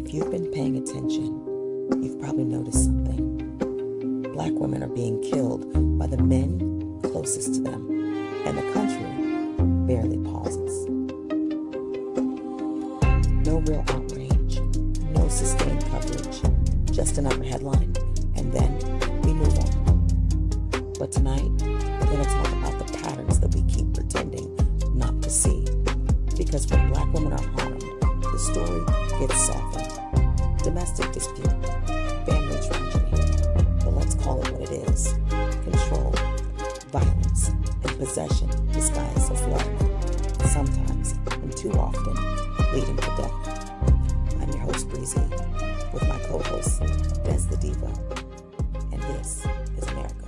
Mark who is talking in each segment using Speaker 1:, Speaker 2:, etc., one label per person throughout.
Speaker 1: If you've been paying attention, you've probably noticed something. Black women are being killed by the men closest to them, and the country barely pauses. No real outrage, no sustained coverage, just another headline, and then we move on. But tonight, we're going to talk about the patterns that we keep pretending not to see. Because when Black women are harmed, the story gets softened. Domestic dispute, family tragedy, but let's call it what it is. Control, violence, and possession disguised as love. Sometimes, and too often, leading to death. I'm your host, Breezy, with my co-host, Des the Diva. And this is America,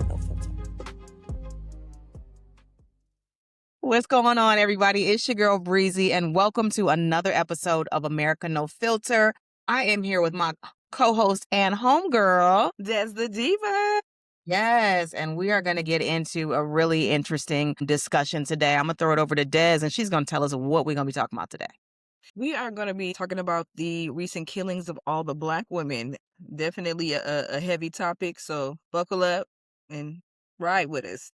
Speaker 1: No Filter.
Speaker 2: What's going on, everybody? It's your girl, Breezy, and welcome to another episode of America No Filter. I am here with my co-host and homegirl,
Speaker 3: Des the Diva.
Speaker 2: Yes, and we are going to get into a really interesting discussion today. I'm going to throw it over to Des, and she's going to tell us what we're going to be talking about today.
Speaker 3: We are going to be talking about the recent killings of all the Black women. Definitely a heavy topic, so buckle up and ride with us.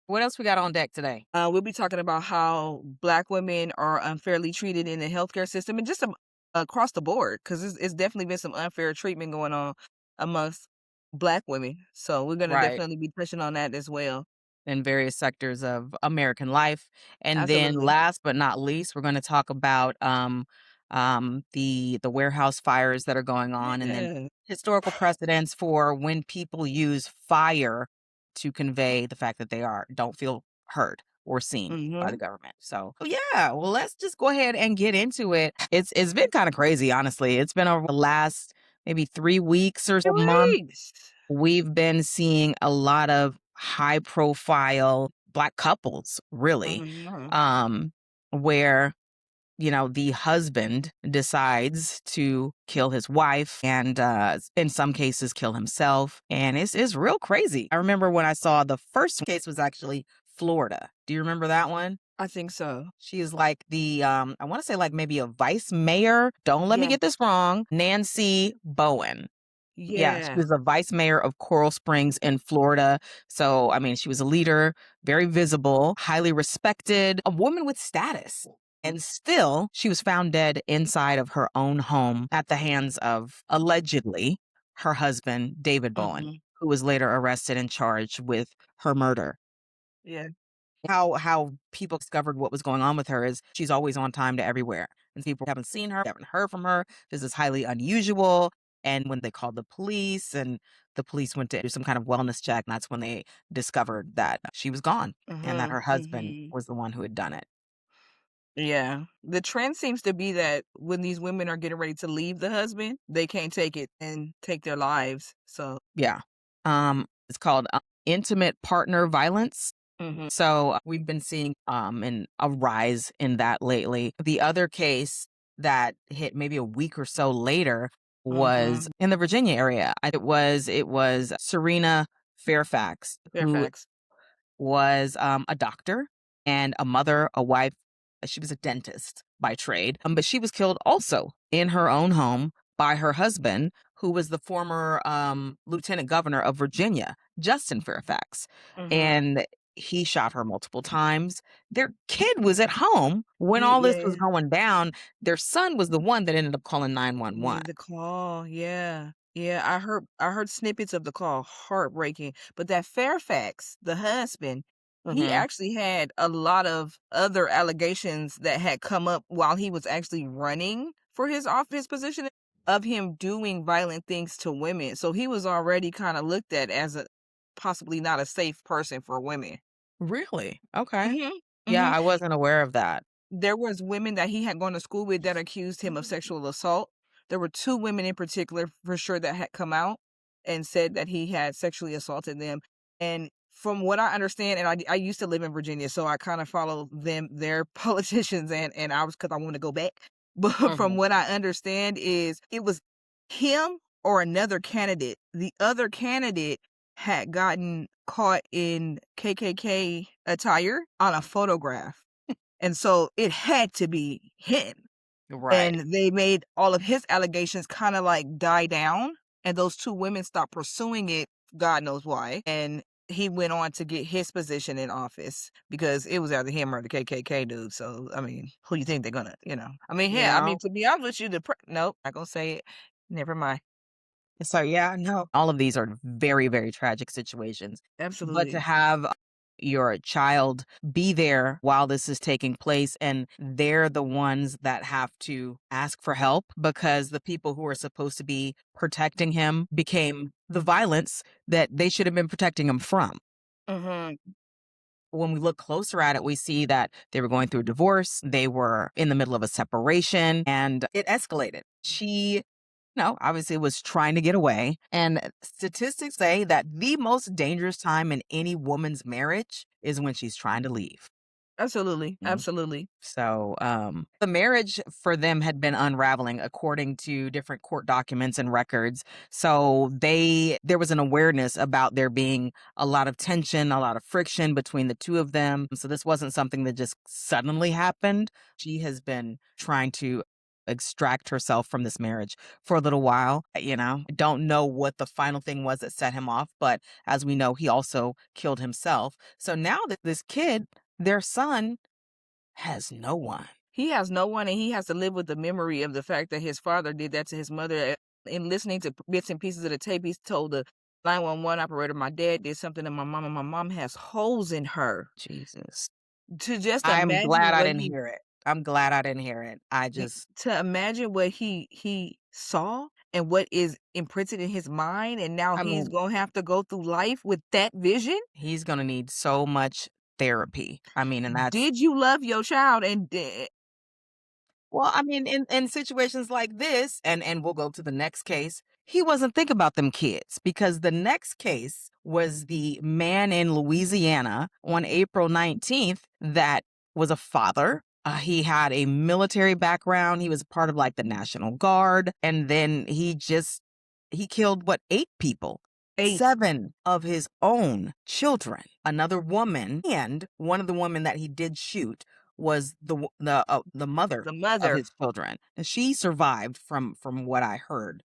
Speaker 2: What else we got on deck today?
Speaker 3: We'll be talking about how Black women are unfairly treated in the healthcare system and just across the board, because it's definitely been some unfair treatment going on amongst Black women. So we're going to definitely be touching on that as well.
Speaker 2: In various sectors of American life. And
Speaker 3: Absolutely.
Speaker 2: Then last but not least, we're going to talk about the warehouse fires that are going on, and then historical precedents for when people use fire to convey the fact that they don't feel heard or seen by the government. So yeah, well, let's just go ahead and get into it. It's been kind of crazy, honestly. It's been over the last maybe 3 weeks or so months. We've been seeing a lot of high profile Black couples, really, where, the husband decides to kill his wife and in some cases kill himself. And it's real crazy. I remember when I saw the first case was actually Florida. Do you remember that one?
Speaker 3: I think so.
Speaker 2: She is like the, I want to say like maybe a vice mayor. Don't let me get this wrong. Nancy Bowen. Yeah, she was the vice mayor of Coral Springs in Florida. So, I mean, she was a leader, very visible, highly respected, a woman with status. And still, she was found dead inside of her own home at the hands of, allegedly, her husband, David Bowen, who was later arrested and charged with her murder.
Speaker 3: Yeah.
Speaker 2: How people discovered what was going on with her is she's always on time to everywhere. And people haven't seen her, haven't heard from her. This is highly unusual. And when they called the police and the police went to do some kind of wellness check, that's when they discovered that she was gone and that her husband was the one who had done it.
Speaker 3: Yeah. The trend seems to be that when these women are getting ready to leave the husband, they can't take it and take their lives. So
Speaker 2: yeah. It's called intimate partner violence. So we've been seeing a rise in that lately. The other case that hit maybe a week or so later was in the Virginia area. It was Serena Fairfax. Who was a doctor and a mother, a wife. She was a dentist by trade, but she was killed also in her own home by her husband, who was the former lieutenant governor of Virginia, Justin Fairfax. And he shot her multiple times. Their kid was at home when all this was going down. Their son was the one that ended up calling 911.
Speaker 3: The call, yeah. I heard snippets of the call, heartbreaking. But that Fairfax, the husband, he actually had a lot of other allegations that had come up while he was actually running for his office position of him doing violent things to women. So he was already kind of looked at as a possibly not a safe person for women.
Speaker 2: Really? Okay. Yeah, I wasn't aware of that.
Speaker 3: There was women that he had gone to school with that accused him of sexual assault. There were 2 women in particular for sure that had come out and said that he had sexually assaulted them. And from what I understand, and I used to live in Virginia, so I kind of follow their politicians, and I was, because I want to go back. But from what I understand is it was him or another candidate. The other candidate had gotten caught in KKK attire on a photograph. And so it had to be him.
Speaker 2: Right.
Speaker 3: And they made all of his allegations kinda, like, die down, and those 2 women stopped pursuing it, God knows why, and he went on to get his position in office because it was either him or the KKK dude, so, I mean, who you think they're gonna, I mean,
Speaker 2: You
Speaker 3: yeah, I
Speaker 2: know?
Speaker 3: mean, to be honest with you, nope, not gonna say it. Never mind.
Speaker 2: So, yeah, no. All of these are very, very tragic situations. But to
Speaker 3: Absolutely.
Speaker 2: have your child be there while this is taking place, and they're the ones that have to ask for help because the people who are supposed to be protecting him became the violence that they should have been protecting him from.
Speaker 3: Mhm.
Speaker 2: When we look closer at it, we see that they were going through a divorce, they were in the middle of a separation, and it escalated. She, obviously was trying to get away. And statistics say that the most dangerous time in any woman's marriage is when she's trying to leave.
Speaker 3: Absolutely,
Speaker 2: Mm.
Speaker 3: absolutely.
Speaker 2: So, the marriage for them had been unraveling according to different court documents and records. So there was an awareness about there being a lot of tension, a lot of friction between the two of them. So this wasn't something that just suddenly happened. She has been trying to extract herself from this marriage for a little while. Don't know what the final thing was that set him off, but as we know, he also killed himself. So now that this kid, their son, has no one.
Speaker 3: He has no one, and he has to live with the memory of the fact that his father did that to his mother. In listening to bits and pieces of the tape, he's told the 911 operator, "My dad did something to my mom, and my mom has holes in her."
Speaker 2: Jesus.
Speaker 3: To just
Speaker 2: I'm
Speaker 3: imagine
Speaker 2: glad I
Speaker 3: what
Speaker 2: didn't hear it. I'm glad I didn't hear it.
Speaker 3: to imagine what he saw and what is imprinted in his mind, and now
Speaker 2: I
Speaker 3: he's
Speaker 2: mean,
Speaker 3: gonna have to go through life with that vision.
Speaker 2: he's gonna need so much therapy. I mean, and that's
Speaker 3: Did you love your child? And
Speaker 2: well, I mean, in situations like this, and we'll go to the next case, he wasn't thinking about them kids because the next case was the man in Louisiana on April 19th that was a father. He had a military background. He was part of like the National Guard. And then he killed what, 8 people?
Speaker 3: 8,
Speaker 2: 7 of his own children, another woman, and one of the women that he did shoot was the mother
Speaker 3: the
Speaker 2: of
Speaker 3: mother.
Speaker 2: his children, and she survived from what I heard.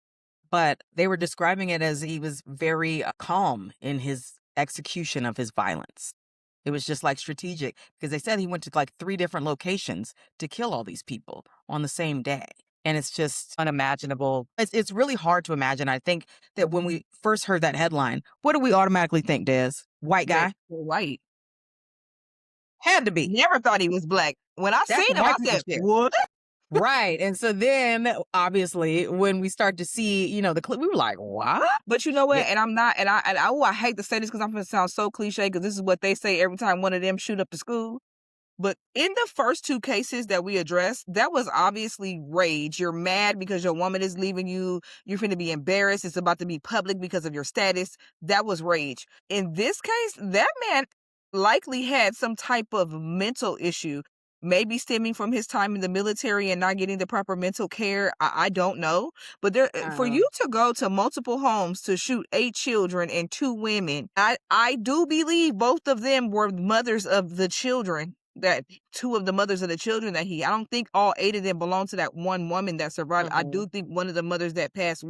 Speaker 2: But they were describing it as he was very calm in his execution of his violence. It was just like strategic because they said he went to like 3 different locations to kill all these people on the same day. And it's just unimaginable. It's really hard to imagine. I think that when we first heard that headline, what do we automatically think, Des? White
Speaker 3: That
Speaker 2: guy?
Speaker 3: white.
Speaker 2: Had to be.
Speaker 3: Never thought he was black. When I
Speaker 2: That's
Speaker 3: seen
Speaker 2: some
Speaker 3: him, I
Speaker 2: white people
Speaker 3: said,
Speaker 2: shit.
Speaker 3: "What?"
Speaker 2: Right. And so then obviously when we start to see, the clip, we were like, what?
Speaker 3: But you know what?
Speaker 2: Yeah.
Speaker 3: And I'm not, I hate to say this because I'm gonna sound so cliche because this is what they say every time one of them shoot up the school. But in the first 2 cases that we addressed, that was obviously rage. You're mad because your woman is leaving you. You're finna be embarrassed. It's about to be public because of your status. That was rage. In this case, that man likely had some type of mental issue, maybe stemming from his time in the military and not getting the proper mental care. I don't know. But for
Speaker 2: Uh,
Speaker 3: you to go to multiple homes to shoot 8 children and 2 women, I do believe both of them were mothers of the children, that 2 of the mothers of the children that I don't think all 8 of them belong to that one woman that survived. I
Speaker 2: mhm.
Speaker 3: do think one of the mothers that passed,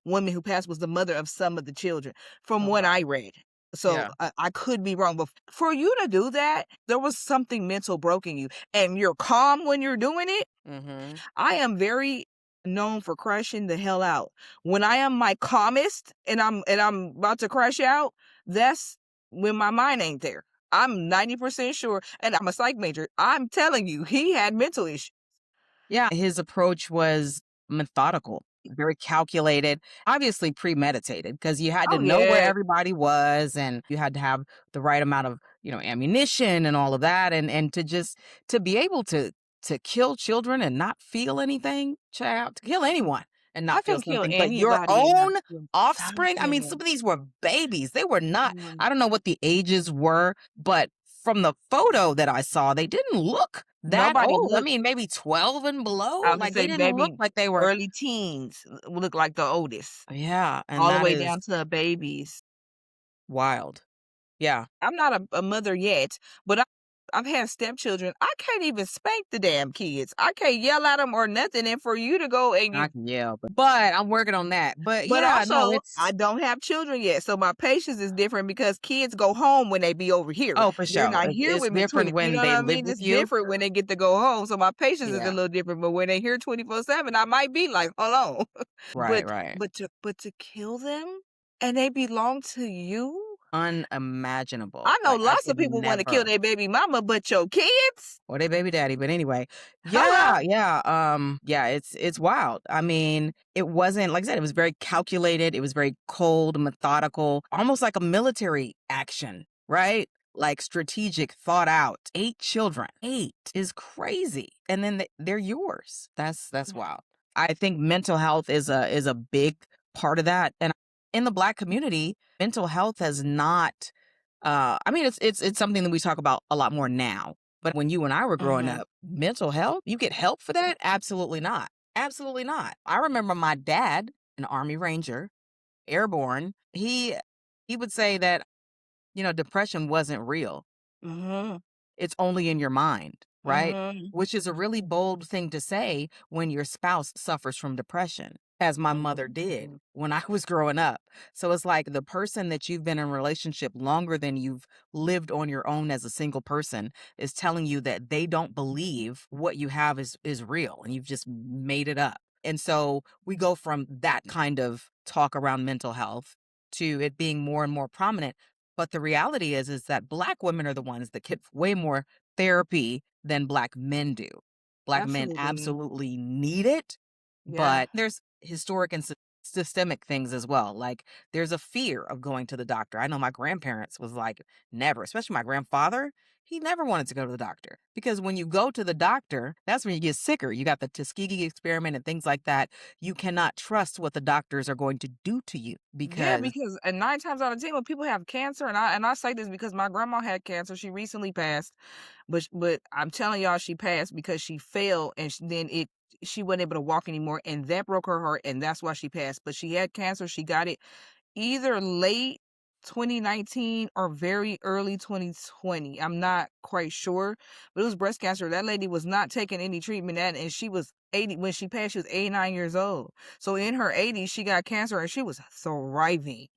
Speaker 3: woman who passed, was the mother of some of the children, from
Speaker 2: Oh,
Speaker 3: what
Speaker 2: wow.
Speaker 3: I read. So
Speaker 2: Yeah.
Speaker 3: I could be wrong, but for you to do that, there was something mental broken you, and you're calm when you're doing it.
Speaker 2: Hmm.
Speaker 3: I am very known for crashing the hell out. When I am my calmest and I'm about to crash out, that's when my mind ain't there. I'm 90% sure, and I'm a psych major. I'm telling you, he had mental issues.
Speaker 2: Yeah. His approach was methodical, very calculated, obviously premeditated because you had to
Speaker 3: Oh
Speaker 2: know where
Speaker 3: yeah,
Speaker 2: everybody was and you had to have the right amount of, ammunition and all of that. And to be able to kill children and not feel anything, child, to kill anyone and
Speaker 3: I
Speaker 2: not feel
Speaker 3: can kill
Speaker 2: something, but your
Speaker 3: anybody and not
Speaker 2: own
Speaker 3: feel
Speaker 2: offspring. I mean, some
Speaker 3: something.
Speaker 2: of these were babies. They were not,
Speaker 3: Mm.
Speaker 2: I don't know what the ages were, but from the photo that I saw, they didn't look that
Speaker 3: Nobody
Speaker 2: old. I
Speaker 3: looked.
Speaker 2: mean, maybe 12 and below.
Speaker 3: I would
Speaker 2: Like they
Speaker 3: say
Speaker 2: didn't look
Speaker 3: maybe
Speaker 2: like they were.
Speaker 3: early teens look like the oldest,
Speaker 2: Yeah, and
Speaker 3: all the
Speaker 2: that
Speaker 3: way
Speaker 2: is
Speaker 3: down to babies.
Speaker 2: wild. Yeah.
Speaker 3: I'm not a mother yet, but I've had stepchildren. I can't even spank the damn kids. I can't yell at them or nothing. And for you to go and
Speaker 2: I can yell, but I'm working on that. But
Speaker 3: but
Speaker 2: yeah, no,
Speaker 3: also I don't have children yet, so my patience is different because kids go home when they be over here.
Speaker 2: oh, for
Speaker 3: They're
Speaker 2: sure.
Speaker 3: not here
Speaker 2: It's
Speaker 3: with me
Speaker 2: different
Speaker 3: 20. You
Speaker 2: when
Speaker 3: know what
Speaker 2: they
Speaker 3: I
Speaker 2: live
Speaker 3: mean?
Speaker 2: with
Speaker 3: It's
Speaker 2: you.
Speaker 3: different when they get to go home. So my patience is a
Speaker 2: Yeah.
Speaker 3: little different. But when they here 24/7, I might be like, hold on.
Speaker 2: Right, right.
Speaker 3: But to kill them and they belong to you.
Speaker 2: Unimaginable.
Speaker 3: I know
Speaker 2: Like, I
Speaker 3: lots of
Speaker 2: could
Speaker 3: people want to kill
Speaker 2: never.
Speaker 3: their baby mama, but your kids?
Speaker 2: Or their baby daddy. But anyway,
Speaker 3: Hello?
Speaker 2: yeah, it's wild. I mean, it wasn't like I said, it was very calculated, it was very cold, methodical, almost like a military action, right? Like strategic, thought out. 8 children. 8 is crazy. And then they're yours. That's wild. I think mental health is a big part of that. And in the Black community, mental health has not I mean it's something that we talk about a lot more now. But when you and I were growing
Speaker 3: Mhm.
Speaker 2: up, mental health, you get help for that? Absolutely not. Absolutely not. I remember my dad, an Army Ranger, airborne, he would say that, depression wasn't real.
Speaker 3: Mhm.
Speaker 2: It's only in your mind, right?
Speaker 3: Mhm.
Speaker 2: Which is a really bold thing to say when your spouse suffers from depression, as my mother did
Speaker 3: Mhm.
Speaker 2: when I was growing up. So it's like the person that you've been in a relationship longer than you've lived on your own as a single person is telling you that they don't believe what you have is real and you've just made it up. And so we go from that kind of talk around mental health to it being more and more prominent. But the reality is that Black women are the ones that get way more therapy than Black men do. Black men
Speaker 3: Absolutely.
Speaker 2: absolutely need it,
Speaker 3: Yeah.
Speaker 2: but there's historic and systemic things as well. Like there's a fear of going to the doctor. I know my grandparents was like never, especially my grandfather. He never wanted to go to the doctor because when you go to the doctor, that's when you get sicker. You got the Tuskegee experiment and things like that. You cannot trust what the doctors are going to do to you
Speaker 3: Yeah,
Speaker 2: because
Speaker 3: because and 9 times out of 10 when people have cancer, and I say this because my grandma had cancer, she recently passed, but I'm telling y'all she passed because she fell and then she wasn't able to walk anymore, and that broke her heart, and that's why she passed. But she had cancer, she got it either late 2019 or very early 2020. I'm not quite sure, but it was breast cancer. That lady was not taking any treatment, and she was 80 when she passed. She was 89 years old. So in her 80s, she got cancer, and she was thriving.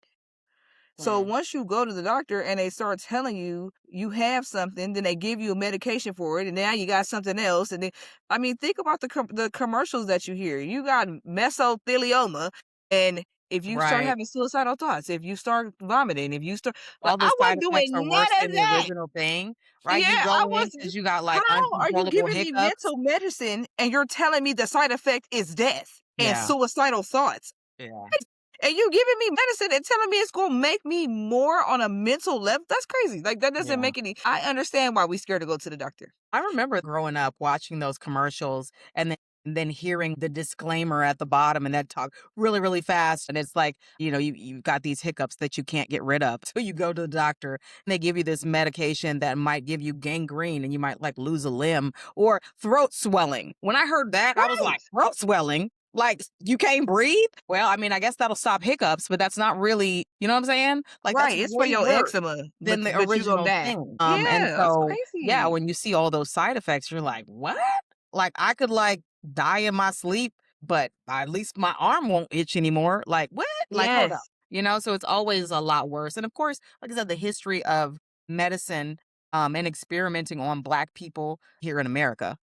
Speaker 3: So
Speaker 2: mm,
Speaker 3: once you go to the doctor and they start telling you you have something, then they give you a medication for it, and now you got something else. And then, I mean, think about the commercials that you hear. You got mesothelioma, and if you start
Speaker 2: right.
Speaker 3: having suicidal thoughts, if you start vomiting, if you start, like
Speaker 2: All the
Speaker 3: I
Speaker 2: side
Speaker 3: wasn't
Speaker 2: effects
Speaker 3: doing
Speaker 2: are
Speaker 3: none
Speaker 2: worse
Speaker 3: of
Speaker 2: than the
Speaker 3: that.
Speaker 2: original thing, right?
Speaker 3: Yeah,
Speaker 2: You
Speaker 3: I
Speaker 2: go in
Speaker 3: was.
Speaker 2: because you got, like,
Speaker 3: How are you
Speaker 2: uncontrollable
Speaker 3: giving me
Speaker 2: hiccups.
Speaker 3: mental medicine and you're telling me the side effect is death and
Speaker 2: Yeah,
Speaker 3: suicidal thoughts?
Speaker 2: yeah,
Speaker 3: And you giving me medicine and telling me it's gonna make me more on a mental level? That's crazy. Like that doesn't
Speaker 2: yeah.
Speaker 3: make any. I understand why we scared to go to the doctor.
Speaker 2: I remember growing up watching those commercials and then hearing the disclaimer at the bottom and that talk really, really fast. And it's like, you've got these hiccups that you can't get rid of. So you go to the doctor and they give you this medication that might give you gangrene and you might like lose a limb or throat swelling. When I heard that, I was like,
Speaker 3: Right.
Speaker 2: throat swelling? Like you can't breathe? Well, I mean, I guess that'll stop hiccups, but that's not really, you know what I'm saying? Like that's
Speaker 3: Right. It's for
Speaker 2: way
Speaker 3: your
Speaker 2: worse
Speaker 3: eczema,
Speaker 2: than the
Speaker 3: but you gonna
Speaker 2: original
Speaker 3: die.
Speaker 2: thing. And
Speaker 3: Yeah, that's
Speaker 2: so yeah,
Speaker 3: crazy.
Speaker 2: when you see all those side effects, you're like, what? Like I could like die in my sleep, but at least my arm won't itch anymore. Like what? Like hold up.
Speaker 3: Yes.
Speaker 2: So it's always a lot worse. And of course, like I said, the history of medicine and experimenting on Black people here in America.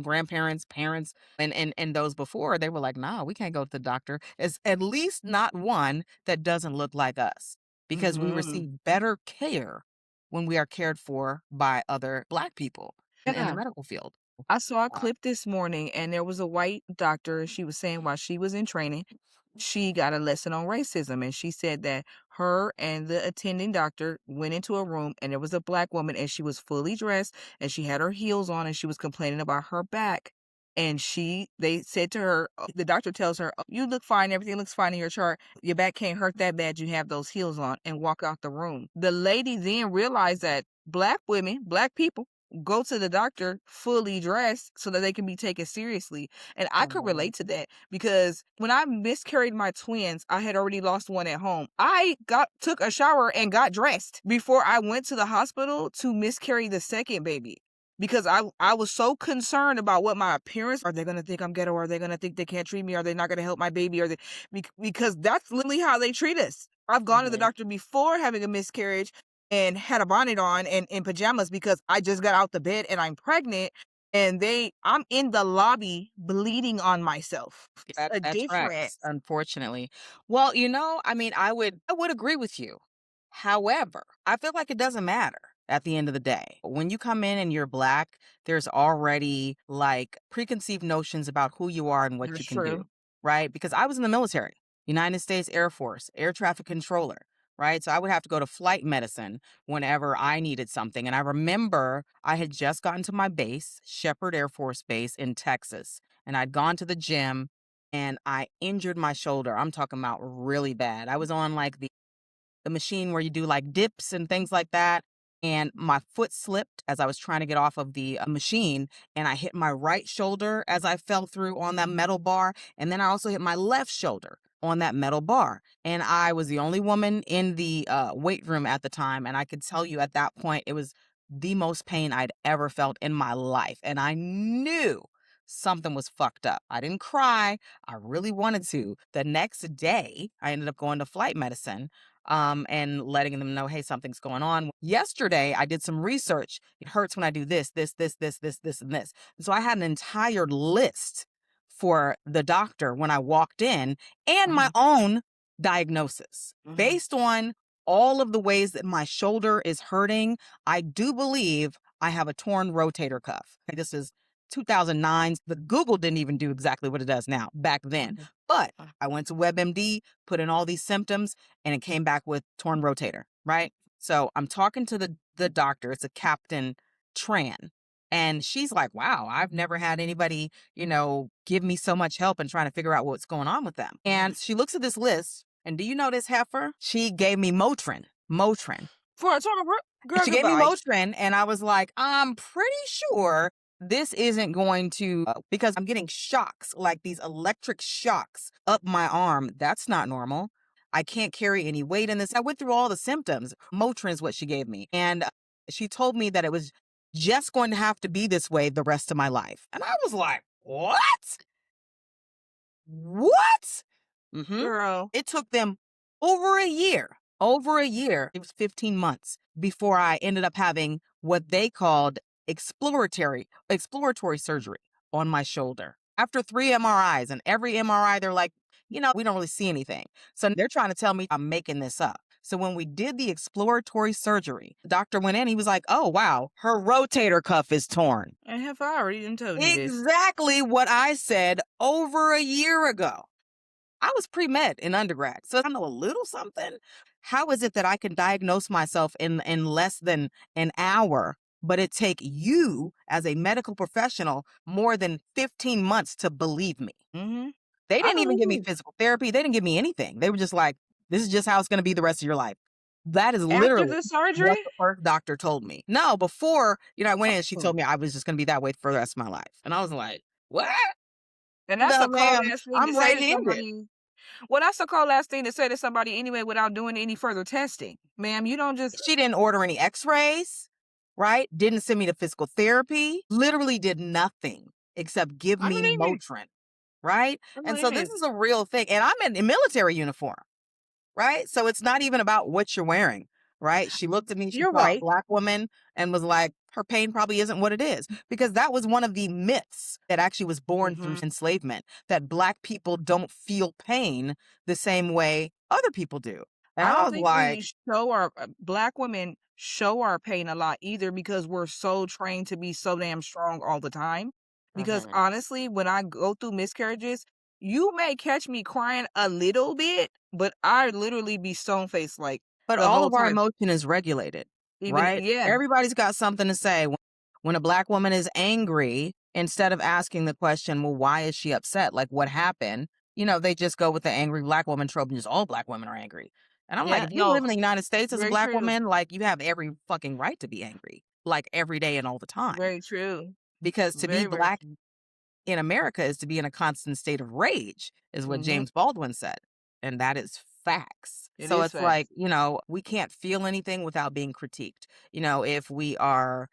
Speaker 2: Grandparents, parents, and those before, they were like, nah, we can't go to the doctor. It's at least not one that doesn't look like us because we
Speaker 3: Hmm.
Speaker 2: receive better care when we are cared for by other Black people in the
Speaker 3: Yeah.
Speaker 2: medical field.
Speaker 3: I saw a
Speaker 2: Uh,
Speaker 3: clip this morning and there was a white doctor. She was saying while she was in training, she got a lesson on racism. And she said that her and the attending doctor went into a room and there was a Black woman and she was fully dressed and she had her heels on and she was complaining about her back. And they said to her, the doctor tells her, "Oh, you look fine. Everything looks fine in your chart. Your back can't hurt that bad. You have those heels on," and walk out the room. The lady then realized that Black women, Black people, go to the doctor fully dressed so that they can be taken seriously. And I could relate to that because when I miscarried my twins, I had already lost one at home. I took a shower and got dressed before I went to the hospital to miscarry the second baby. Because I was so concerned about what my appearance, are they gonna think I'm ghetto? Are they gonna think they can't treat me? Are they not gonna help my baby? Are they because that's literally how they treat us. I've gone to the doctor before having a miscarriage and had a bonnet on and in pajamas because I just got out the bed and I'm pregnant, and I'm in the lobby bleeding on myself. It's a
Speaker 2: That
Speaker 3: difference.
Speaker 2: tracks, unfortunately. Well, I mean, I would agree with you. However, I feel like it doesn't matter at the end of the day. When you come in and you're Black, there's already like preconceived notions about who you are and what
Speaker 3: That's
Speaker 2: you can do,
Speaker 3: true.
Speaker 2: right? Because I was in the military, United States Air Force, air traffic controller, right? So I would have to go to flight medicine whenever I needed something. And I remember I had just gotten to my base, Shepherd Air Force Base in Texas, and I'd gone to the gym and I injured my shoulder. I'm talking about really bad. I was on like the machine where you do like dips and things like that. And my foot slipped as I was trying to get off of the machine. And I hit my right shoulder as I fell through on that metal bar. And then I also hit my left shoulder on that metal bar. And I was the only woman in the weight room at the time. And I could tell you at that point, it was the most pain I'd ever felt in my life. And I knew something was fucked up. I didn't cry. I really wanted to. The next day, I ended up going to flight medicine and letting them know, hey, something's going on. Yesterday, I did some research. It hurts when I do this, and this. And so I had an entire list for the doctor when I walked in and my own diagnosis based on all of the ways that my shoulder is hurting. I do believe I have a torn rotator cuff. Okay, this is 2009. The Google didn't even do exactly what it does now back then. But I went to WebMD, put in all these symptoms, and it came back with torn rotator, right? So I'm talking to the doctor. It's a Captain Tran. And she's like, wow, I've never had anybody, give me so much help in trying to figure out what's going on with them. And she looks at this list. And do you know this heifer? She gave me Motrin. Motrin.
Speaker 3: For a total girl,
Speaker 2: She gave me
Speaker 3: goodbye.
Speaker 2: Motrin, and I was like, I'm pretty sure this isn't going to, because I'm getting shocks, like these electric shocks up my arm. That's not normal. I can't carry any weight in this. I went through all the symptoms. Motrin is what she gave me. And she told me that it was just going to have to be this way the rest of my life. And I was like, what? What?
Speaker 3: Girl.
Speaker 2: It took them over a year. It was 15 months before I ended up having what they called exploratory surgery on my shoulder. After 3 MRIs, and every MRI, they're like, we don't really see anything. So they're trying to tell me I'm making this up. So when we did the exploratory surgery, the doctor went in, he was like, oh, wow, her rotator cuff is torn.
Speaker 3: And have I already done told you this?
Speaker 2: Exactly what I said over a year ago. I was pre-med in undergrad, so I know a little something. How is it that I can diagnose myself in less than an hour, but it take you as a medical professional more than 15 months to believe me? They
Speaker 3: I
Speaker 2: didn't even give me
Speaker 3: believe
Speaker 2: physical therapy. They didn't give me anything. They were just like, this is just how it's going to be the rest of your life. That is
Speaker 3: after
Speaker 2: literally
Speaker 3: the surgery.
Speaker 2: what the first doctor told me. No, before, I went in and she told me I was just going to be that way for the rest of my life. And I was like, what?
Speaker 3: And that's
Speaker 2: No,
Speaker 3: a cold
Speaker 2: ma'am,
Speaker 3: ass thing to
Speaker 2: I'm
Speaker 3: say to
Speaker 2: right-handed.
Speaker 3: somebody. Well, that's a cold ass thing to say to somebody anyway without doing any further testing. Ma'am, you don't just.
Speaker 2: She didn't order any x-rays, right? Didn't send me to physical therapy, literally did nothing except give
Speaker 3: I
Speaker 2: me
Speaker 3: believe you.
Speaker 2: Motrin, right?
Speaker 3: I
Speaker 2: And so
Speaker 3: believe
Speaker 2: this
Speaker 3: you.
Speaker 2: is a real thing. And I'm in military uniform, right? So it's not even about what you're wearing, right? She looked at me, she
Speaker 3: You're
Speaker 2: saw a
Speaker 3: right.
Speaker 2: Black woman and was like, her pain probably isn't what it is. Because that was one of the myths that actually was born through enslavement, that Black people don't feel pain the same way other people do. And
Speaker 3: I
Speaker 2: I
Speaker 3: don't
Speaker 2: was
Speaker 3: think we
Speaker 2: like,
Speaker 3: show our Black women show our pain a lot either because we're so trained to be so damn strong all the time. Because honestly, when I go through miscarriages, you may catch me crying a little bit, but I literally be stone faced like
Speaker 2: but
Speaker 3: the
Speaker 2: all
Speaker 3: whole
Speaker 2: of our
Speaker 3: time.
Speaker 2: emotion is regulated,
Speaker 3: Even
Speaker 2: right?
Speaker 3: yeah,
Speaker 2: Everybody's got something to say. When a Black woman is angry, instead of asking the question, well, why is she upset? Like, what happened? They just go with the angry Black woman trope and just all Black women are angry. And I'm like,
Speaker 3: yeah,
Speaker 2: if you live
Speaker 3: no,
Speaker 2: in the United States as a
Speaker 3: very
Speaker 2: Black
Speaker 3: true.
Speaker 2: woman, like, you have every fucking right to be angry. like every day and all the time.
Speaker 3: Very true.
Speaker 2: Because to be
Speaker 3: Very, very
Speaker 2: Black
Speaker 3: true.
Speaker 2: in America is to be in a constant state of rage, is what
Speaker 3: Mhm.
Speaker 2: James Baldwin said. And that is facts.
Speaker 3: It
Speaker 2: So
Speaker 3: is
Speaker 2: it's like,
Speaker 3: facts.
Speaker 2: we can't feel anything without being critiqued. If we are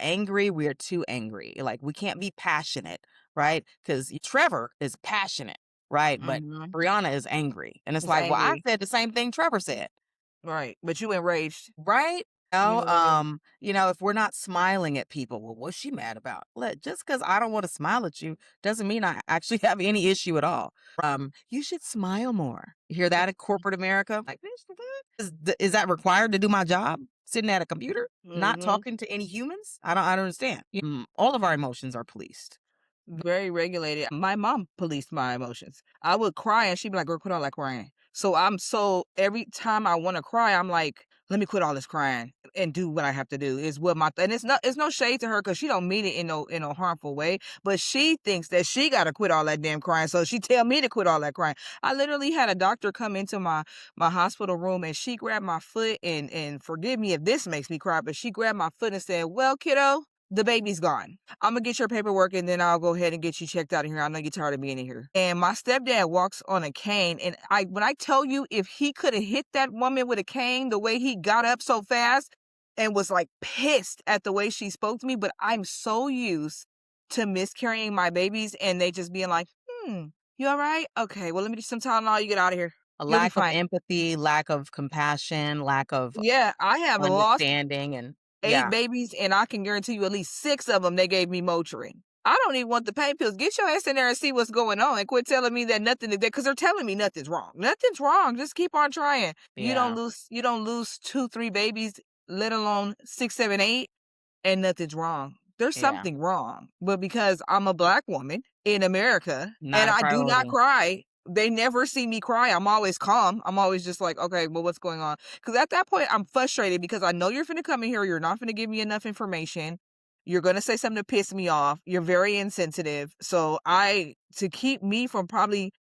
Speaker 2: angry, we are too angry. Like we can't be passionate, right? Because Trevor is passionate, right? But
Speaker 3: Mhm.
Speaker 2: Brianna is angry. And it's
Speaker 3: It's
Speaker 2: like, well, I
Speaker 3: angry.
Speaker 2: said the same thing Trevor said.
Speaker 3: Right. But you enraged.
Speaker 2: Right?
Speaker 3: You know what I mean?
Speaker 2: If we're not smiling at people, well, what's she mad about? Just because I don't want to smile at you doesn't mean I actually have any issue at all. You should smile more. You hear that in corporate America? Like, bitch, the fuck? Is that required to do my job? Sitting at a computer, not
Speaker 3: Mhm.
Speaker 2: talking to any humans? I don't understand. All of our emotions are policed.
Speaker 3: Very regulated. My mom policed my emotions. I would cry and she'd be like, "Girl, quit all that crying." So every time I want to cry, I'm like, "Let me quit all this crying and do what I have to do." Is what and it's no shade to her because she don't mean it in no harmful way, but she thinks that she got to quit all that damn crying. So she tell me to quit all that crying. I literally had a doctor come into my hospital room and she grabbed my foot and forgive me if this makes me cry, but she grabbed my foot and said, "Well, kiddo, the baby's gone. I'm gonna get your paperwork and then I'll go ahead and get you checked out of here. I know you're tired of being in here." And my stepdad walks on a cane. And when I tell you, if he could have hit that woman with a cane, the way he got up so fast and was like pissed at the way she spoke to me, but I'm so used to miscarrying my babies and they just being like, you all right? Okay, well, let me do some Tylenol. You get out of here.
Speaker 2: A
Speaker 3: You'll be
Speaker 2: lack of
Speaker 3: fine.
Speaker 2: empathy, lack of compassion, lack of
Speaker 3: Yeah, I have lost
Speaker 2: understanding, and
Speaker 3: 8
Speaker 2: yeah,
Speaker 3: babies, and I can guarantee you at least 6 of them they gave me Motrin. I don't even want the pain pills. Get your ass in there and see what's going on and quit telling me that nothing is there because they're telling me nothing's wrong. Nothing's wrong. Just keep on trying.
Speaker 2: yeah,
Speaker 3: You don't lose 2, 3 babies, let alone 6, 7, 8, and nothing's wrong. There's
Speaker 2: yeah.
Speaker 3: something wrong. But because I'm a Black woman in America
Speaker 2: Not
Speaker 3: and
Speaker 2: a
Speaker 3: I do not
Speaker 2: priority.
Speaker 3: cry, they never see me cry. I'm always calm. I'm always just like, okay, well, what's going on? Because at that point, I'm frustrated because I know you're finna come in here. You're not finna give me enough information. You're gonna say something to piss me off. You're very insensitive. So to keep me from probably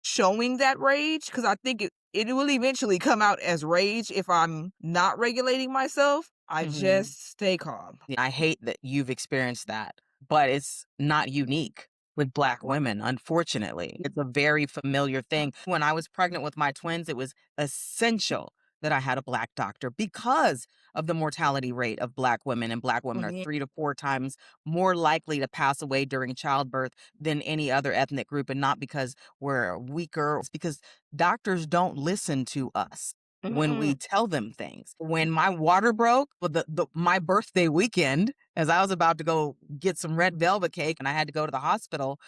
Speaker 3: showing that rage, because I think it will eventually come out as rage if I'm not regulating myself. I
Speaker 2: Mhm.
Speaker 3: just stay calm.
Speaker 2: Yeah, I hate that you've experienced that, but it's not unique with Black women, unfortunately. It's a very familiar thing. When I was pregnant with my twins, it was essential that I had a Black doctor because of the mortality rate of Black women, and Black women are
Speaker 3: Mhm.
Speaker 2: 3 to 4 times more likely to pass away during childbirth than any other ethnic group, and not because we're weaker. It's because doctors don't listen to us when we
Speaker 3: Mm-mm.
Speaker 2: tell them things. When my water broke for my birthday weekend, as I was about to go get some red velvet cake and I had to go to the hospital,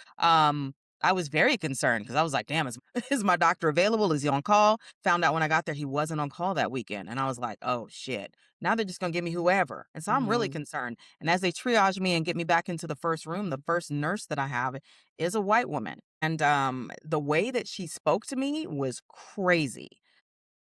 Speaker 2: I was very concerned because I was like, damn, is, is my doctor available? Is he on call? Found out when I got there he wasn't on call that weekend. And I was like, oh shit. Now they're just gonna give me whoever. And so I'm really
Speaker 3: Mhm.
Speaker 2: concerned. And as they triage me and get me back into the first room, the first nurse that I have is a white woman. And the way that she spoke to me was crazy.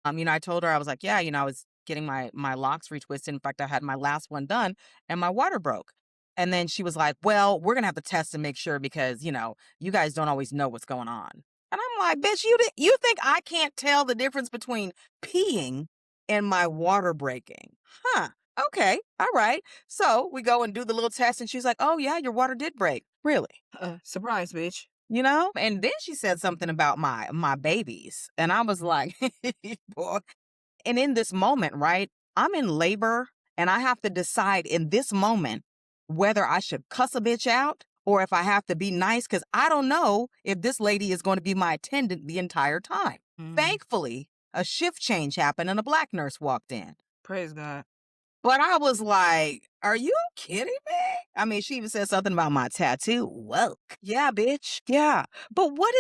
Speaker 2: I told her, I was like, yeah, I was getting my locks retwisted. In fact, I had my last one done and my water broke. And then she was like, well, we're gonna have to test and make sure because, you guys don't always know what's going on. And I'm like, bitch, you think I can't tell the difference between peeing and my water breaking? Huh. Okay. All right. So we go and do the little test and she's like, oh yeah, your water did break. Really?
Speaker 3: Surprise, bitch.
Speaker 2: And then she said something about my babies. And I was like, boy. And in this moment, right? I'm in labor and I have to decide in this moment whether I should cuss a bitch out or if I have to be nice because I don't know if this lady is going to be my attendant the entire time.
Speaker 3: Mhm.
Speaker 2: Thankfully, a shift change happened and a Black nurse walked in.
Speaker 3: Praise God.
Speaker 2: But I was like, are you kidding me? I mean, she even said something about my tattoo. Woke. Yeah, bitch. Yeah. But what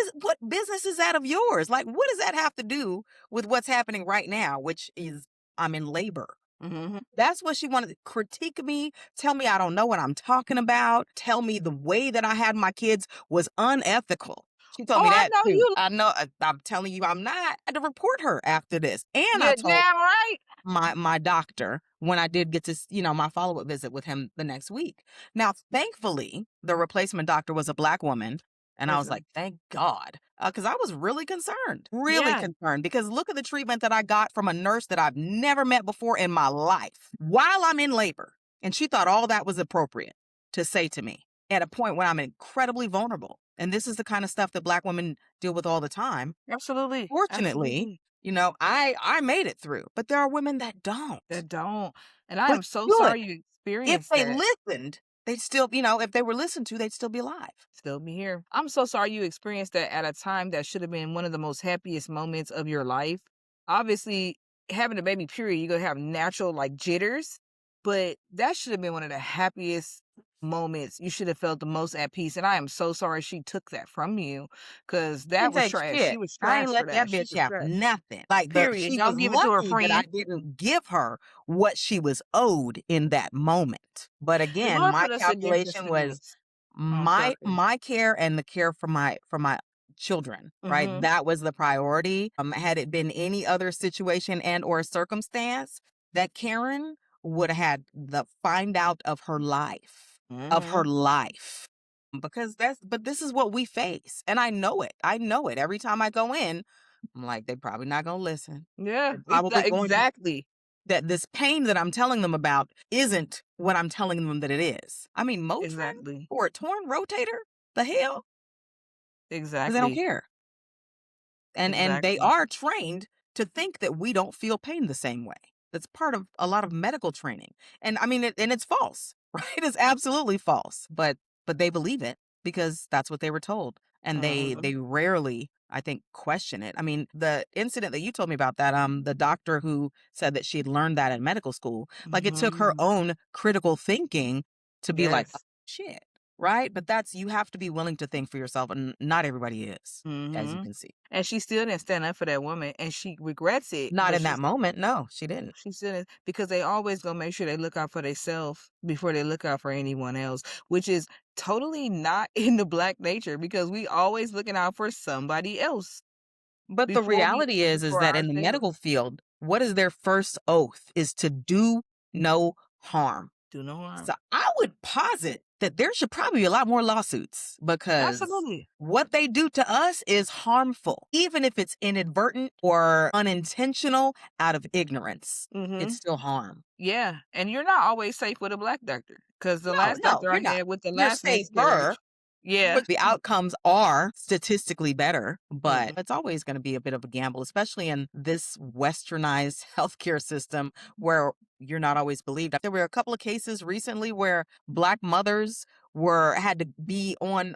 Speaker 2: business is that of yours? Like, what does that have to do with what's happening right now, which is I'm in labor?
Speaker 3: Mhm.
Speaker 2: That's what she wanted to critique me, tell me I don't know what I'm talking about, tell me the way that I had my kids was unethical. She told
Speaker 3: Oh,
Speaker 2: me
Speaker 3: I
Speaker 2: that
Speaker 3: know
Speaker 2: too.
Speaker 3: you.
Speaker 2: I know, I'm telling you, I'm not. I had to report her after this. And I
Speaker 3: You're
Speaker 2: told
Speaker 3: damn right.
Speaker 2: my doctor when I did get to, my follow-up visit with him the next week. Now, thankfully, the replacement doctor was a Black woman. And I
Speaker 3: Praise
Speaker 2: was
Speaker 3: God.
Speaker 2: like, thank God. Because I was really
Speaker 3: Yeah.
Speaker 2: concerned because look at the treatment that I got from a nurse that I've never met before in my life while I'm in labor. And she thought all that was appropriate to say to me at a point when I'm incredibly vulnerable. And this is the kind of stuff that Black women deal with all the time.
Speaker 3: Absolutely.
Speaker 2: Fortunately,
Speaker 3: Absolutely.
Speaker 2: I made it through, but there are women that don't.
Speaker 3: That don't. And I
Speaker 2: But
Speaker 3: am so
Speaker 2: good.
Speaker 3: sorry you
Speaker 2: If
Speaker 3: experienced
Speaker 2: they
Speaker 3: that.
Speaker 2: listened, they'd still, if they were listened to, they'd still be alive.
Speaker 3: Still be here. I'm so sorry you experienced that at a time that should have been one of the most happiest moments of your life. Obviously, having a baby, period, you're gonna have natural like jitters, but that should have been one of the happiest moments. You should have felt the most at peace. And I am so sorry she took that from you because that
Speaker 2: Didn't
Speaker 3: was
Speaker 2: take
Speaker 3: trash. She
Speaker 2: shit.
Speaker 3: was
Speaker 2: I ain't
Speaker 3: trash for
Speaker 2: let that
Speaker 3: that. She
Speaker 2: bitch
Speaker 3: was
Speaker 2: have
Speaker 3: trash.
Speaker 2: nothing. Like
Speaker 3: Period.
Speaker 2: she
Speaker 3: Y'all
Speaker 2: was
Speaker 3: give it to her
Speaker 2: lucky that I
Speaker 3: friend.
Speaker 2: didn't give her what she was owed in that moment. But
Speaker 3: The
Speaker 2: again,
Speaker 3: Lord
Speaker 2: my
Speaker 3: put us in different
Speaker 2: calculation was
Speaker 3: settings. Oh,
Speaker 2: my
Speaker 3: sorry.
Speaker 2: my care and the care for my children, right?
Speaker 3: Mm-hmm.
Speaker 2: That was the priority. Had it been any other situation and or circumstance, that Karen would have had the find out of her life. Of
Speaker 3: Mm-hmm.
Speaker 2: her life. Because but this is what we face. And I know it. I know it. Every time I go in, I'm like, they're probably not gonna listen.
Speaker 3: Yeah,
Speaker 2: They're probably going to
Speaker 3: exactly.
Speaker 2: that this pain that I'm telling them about isn't what I'm telling them that it is. I mean, Motrin
Speaker 3: Exactly.
Speaker 2: or a torn rotator? The hell? Because they don't
Speaker 3: Exactly.
Speaker 2: care. And they
Speaker 3: Exactly.
Speaker 2: are trained to think that we don't feel pain the same way. That's part of a lot of medical training. And I mean and it's false, right? It's absolutely false. But they believe it because that's what they were told. And
Speaker 3: Mhm.
Speaker 2: they rarely, I think, question it. I mean, the incident that you told me about, that the doctor who said that she had learned that in medical school, like it took her
Speaker 3: Mhm.
Speaker 2: own critical thinking to be like, "Oh,
Speaker 3: Yes.
Speaker 2: shit." Right? But that's, you have to be willing to think for yourself, and not everybody is, as you
Speaker 3: Mhm.
Speaker 2: can see.
Speaker 3: And she still didn't stand up for that woman, and she regrets it,
Speaker 2: Not
Speaker 3: but
Speaker 2: in that moment, no, she didn't.
Speaker 3: she still didn't because they always gonna make sure they look out for themselves before they look out for anyone else, which is totally not in the Black nature because we always looking out for somebody else
Speaker 2: But the reality is
Speaker 3: before
Speaker 2: that in the medical
Speaker 3: ourselves.
Speaker 2: field, what is their first oath? Is to do no harm.
Speaker 3: Do no harm.
Speaker 2: So I would posit that there should probably be a lot more lawsuits, because
Speaker 3: Absolutely.
Speaker 2: what they do to us is harmful. Even if it's inadvertent or unintentional out of ignorance, it's
Speaker 3: Mhm.
Speaker 2: still harm.
Speaker 3: Yeah, and you're not always safe with a Black doctor because the
Speaker 2: No,
Speaker 3: last
Speaker 2: no,
Speaker 3: doctor I
Speaker 2: you're not.
Speaker 3: had with the
Speaker 2: You're
Speaker 3: last
Speaker 2: safer,
Speaker 3: miscarriage. Yeah.
Speaker 2: but the outcomes are statistically better, but
Speaker 3: Mm.
Speaker 2: it's always going to be a bit of a gamble, especially in this westernized healthcare system where you're not always believed. There were a couple of cases recently where Black mothers had to be on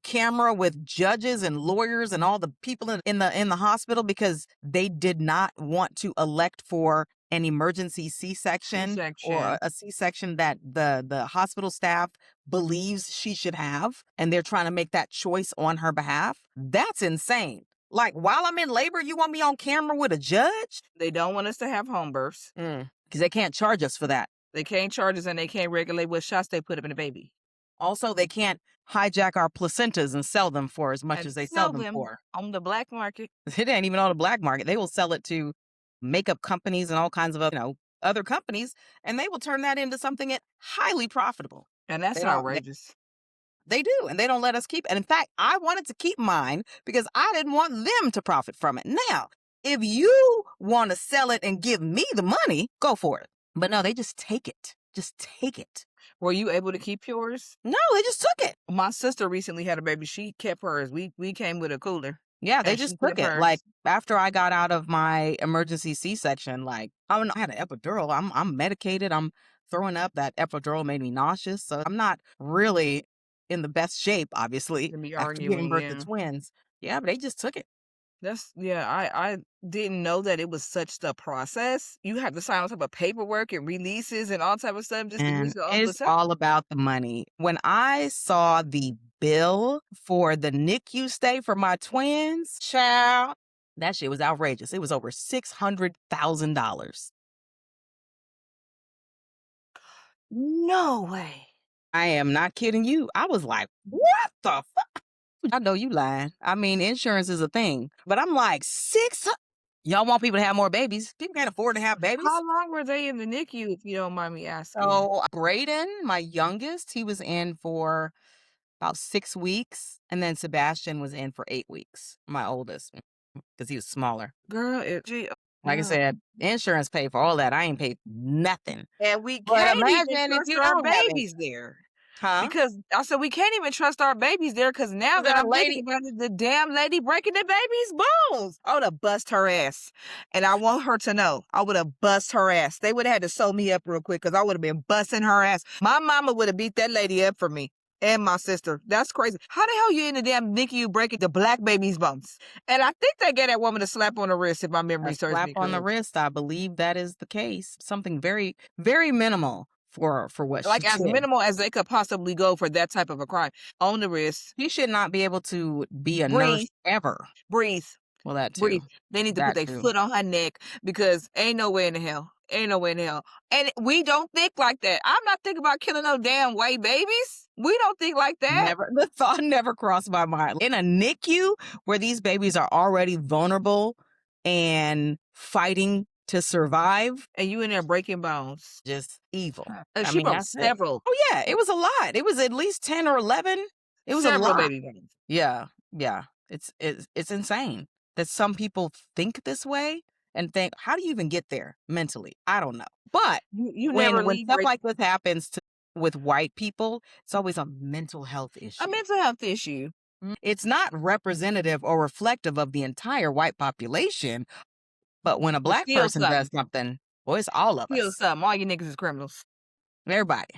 Speaker 2: camera with judges and lawyers and all the people in the hospital because they did not want to elect for an emergency C-section, or
Speaker 3: C-section.
Speaker 2: a C-section that the hospital staff believes she should have, and they're trying to make that choice on her behalf. That's insane. Like, while I'm in labor, you want me on camera with a judge?
Speaker 3: They don't want us to have home births.
Speaker 2: Because they can't charge us for that.
Speaker 3: They can't charge us and they can't regulate what shots they put up in the baby.
Speaker 2: Also, they can't hijack our placentas and sell them for as much
Speaker 3: And
Speaker 2: as they sell
Speaker 3: sell
Speaker 2: them
Speaker 3: them
Speaker 2: for.
Speaker 3: on the black market.
Speaker 2: It ain't even on the black market. They will sell it to makeup companies and all kinds of other companies, and they will turn that into something highly profitable.
Speaker 3: And that's
Speaker 2: They don't.
Speaker 3: outrageous.
Speaker 2: They do, and they don't let us keep it. And in fact, I wanted to keep mine because I didn't want them to profit from it. Now, if you want to sell it and give me the money, go for it. But no, they just take it. Just take it.
Speaker 3: Were you able to keep yours?
Speaker 2: No, they just took it.
Speaker 3: My sister recently had a baby. She kept hers. We came with a cooler.
Speaker 2: Yeah, they
Speaker 3: And she
Speaker 2: just took
Speaker 3: kept
Speaker 2: it. Like,
Speaker 3: hers.
Speaker 2: after I got out of my emergency C-section, like, I had an epidural. I'm medicated. I'm throwing up. That epidural made me nauseous. So I'm not really in the best shape, obviously,
Speaker 3: To be
Speaker 2: after giving
Speaker 3: arguing,
Speaker 2: birth to
Speaker 3: yeah.
Speaker 2: twins. Yeah, but they just took it.
Speaker 3: That's yeah, I didn't know that it was such the process. You have to sign all type of paperwork and releases and all type of stuff just to get
Speaker 2: And
Speaker 3: your
Speaker 2: it's
Speaker 3: ultrasound.
Speaker 2: all about the money. When I saw the bill for the NICU stay for my twins, child, that shit was outrageous. It was over $600,000.
Speaker 3: No way.
Speaker 2: I am not kidding you. I was like, what the fuck? I know you lying. I mean, insurance is a thing, but I'm like, y'all want people to have more babies. People can't afford to have
Speaker 3: How
Speaker 2: babies.
Speaker 3: long were they in the NICU, if you don't mind me asking?
Speaker 2: So Braden, my youngest, he was in for about 6 weeks, and then Sebastian was in for 8 weeks, my oldest, because he was smaller.
Speaker 3: Girl,
Speaker 2: Like I said, insurance paid for all that. I ain't paid nothing.
Speaker 3: And we
Speaker 2: But
Speaker 3: can't even
Speaker 2: imagine if
Speaker 3: trust
Speaker 2: you
Speaker 3: our
Speaker 2: don't have it.
Speaker 3: babies there.
Speaker 2: Huh?
Speaker 3: Because I said we can't even trust our babies there because now that
Speaker 2: That
Speaker 3: I'm thinking
Speaker 2: lady,
Speaker 3: about it, the damn lady breaking the baby's bones. I would have bust her ass. And I want her to know I would have bust her ass. They would have had to sew me up real quick because I would have been busting her ass. My mama would have beat that lady up for me. And my sister. That's crazy. How the hell you in the damn NICU breaking the black baby's bones? And I think they gave that woman a slap on the wrist if my memory
Speaker 2: a
Speaker 3: serves
Speaker 2: slap
Speaker 3: me
Speaker 2: on the
Speaker 3: correct.
Speaker 2: wrist. I believe that is the case. Something very, very minimal for what she
Speaker 3: Like as
Speaker 2: did.
Speaker 3: minimal as they could possibly go for that type of a crime. On the wrist.
Speaker 2: She should not be able to be a nurse
Speaker 3: Breathe.
Speaker 2: ever.
Speaker 3: Breathe.
Speaker 2: Well, that too.
Speaker 3: Breathe. They need to put
Speaker 2: That
Speaker 3: their
Speaker 2: too.
Speaker 3: foot on her neck because ain't no way in the hell. Ain't no way in the hell. And we don't think like that. I'm not thinking about killing no damn white babies. We don't think like that.
Speaker 2: Never, the thought never crossed my mind. In a NICU where these babies are already vulnerable and fighting to survive,
Speaker 3: And you in there breaking bones.
Speaker 2: just evil.
Speaker 3: She broke
Speaker 2: That's it.
Speaker 3: several.
Speaker 2: Oh yeah, it was a lot. It was at least 10 or 11. It was a
Speaker 3: Several
Speaker 2: lot.
Speaker 3: baby bones.
Speaker 2: Yeah. It's insane that some people think this way and think, how do you even get there mentally? I don't know. But
Speaker 3: You never
Speaker 2: when
Speaker 3: leave
Speaker 2: stuff like this happens with white people, it's always a mental health
Speaker 3: a
Speaker 2: issue.
Speaker 3: mental health issue.
Speaker 2: It's not representative or reflective of the entire white population, but when a black
Speaker 3: Steal
Speaker 2: person does something, well, it's all of
Speaker 3: Steal
Speaker 2: us.
Speaker 3: something. All you niggas is criminals.
Speaker 2: Everybody.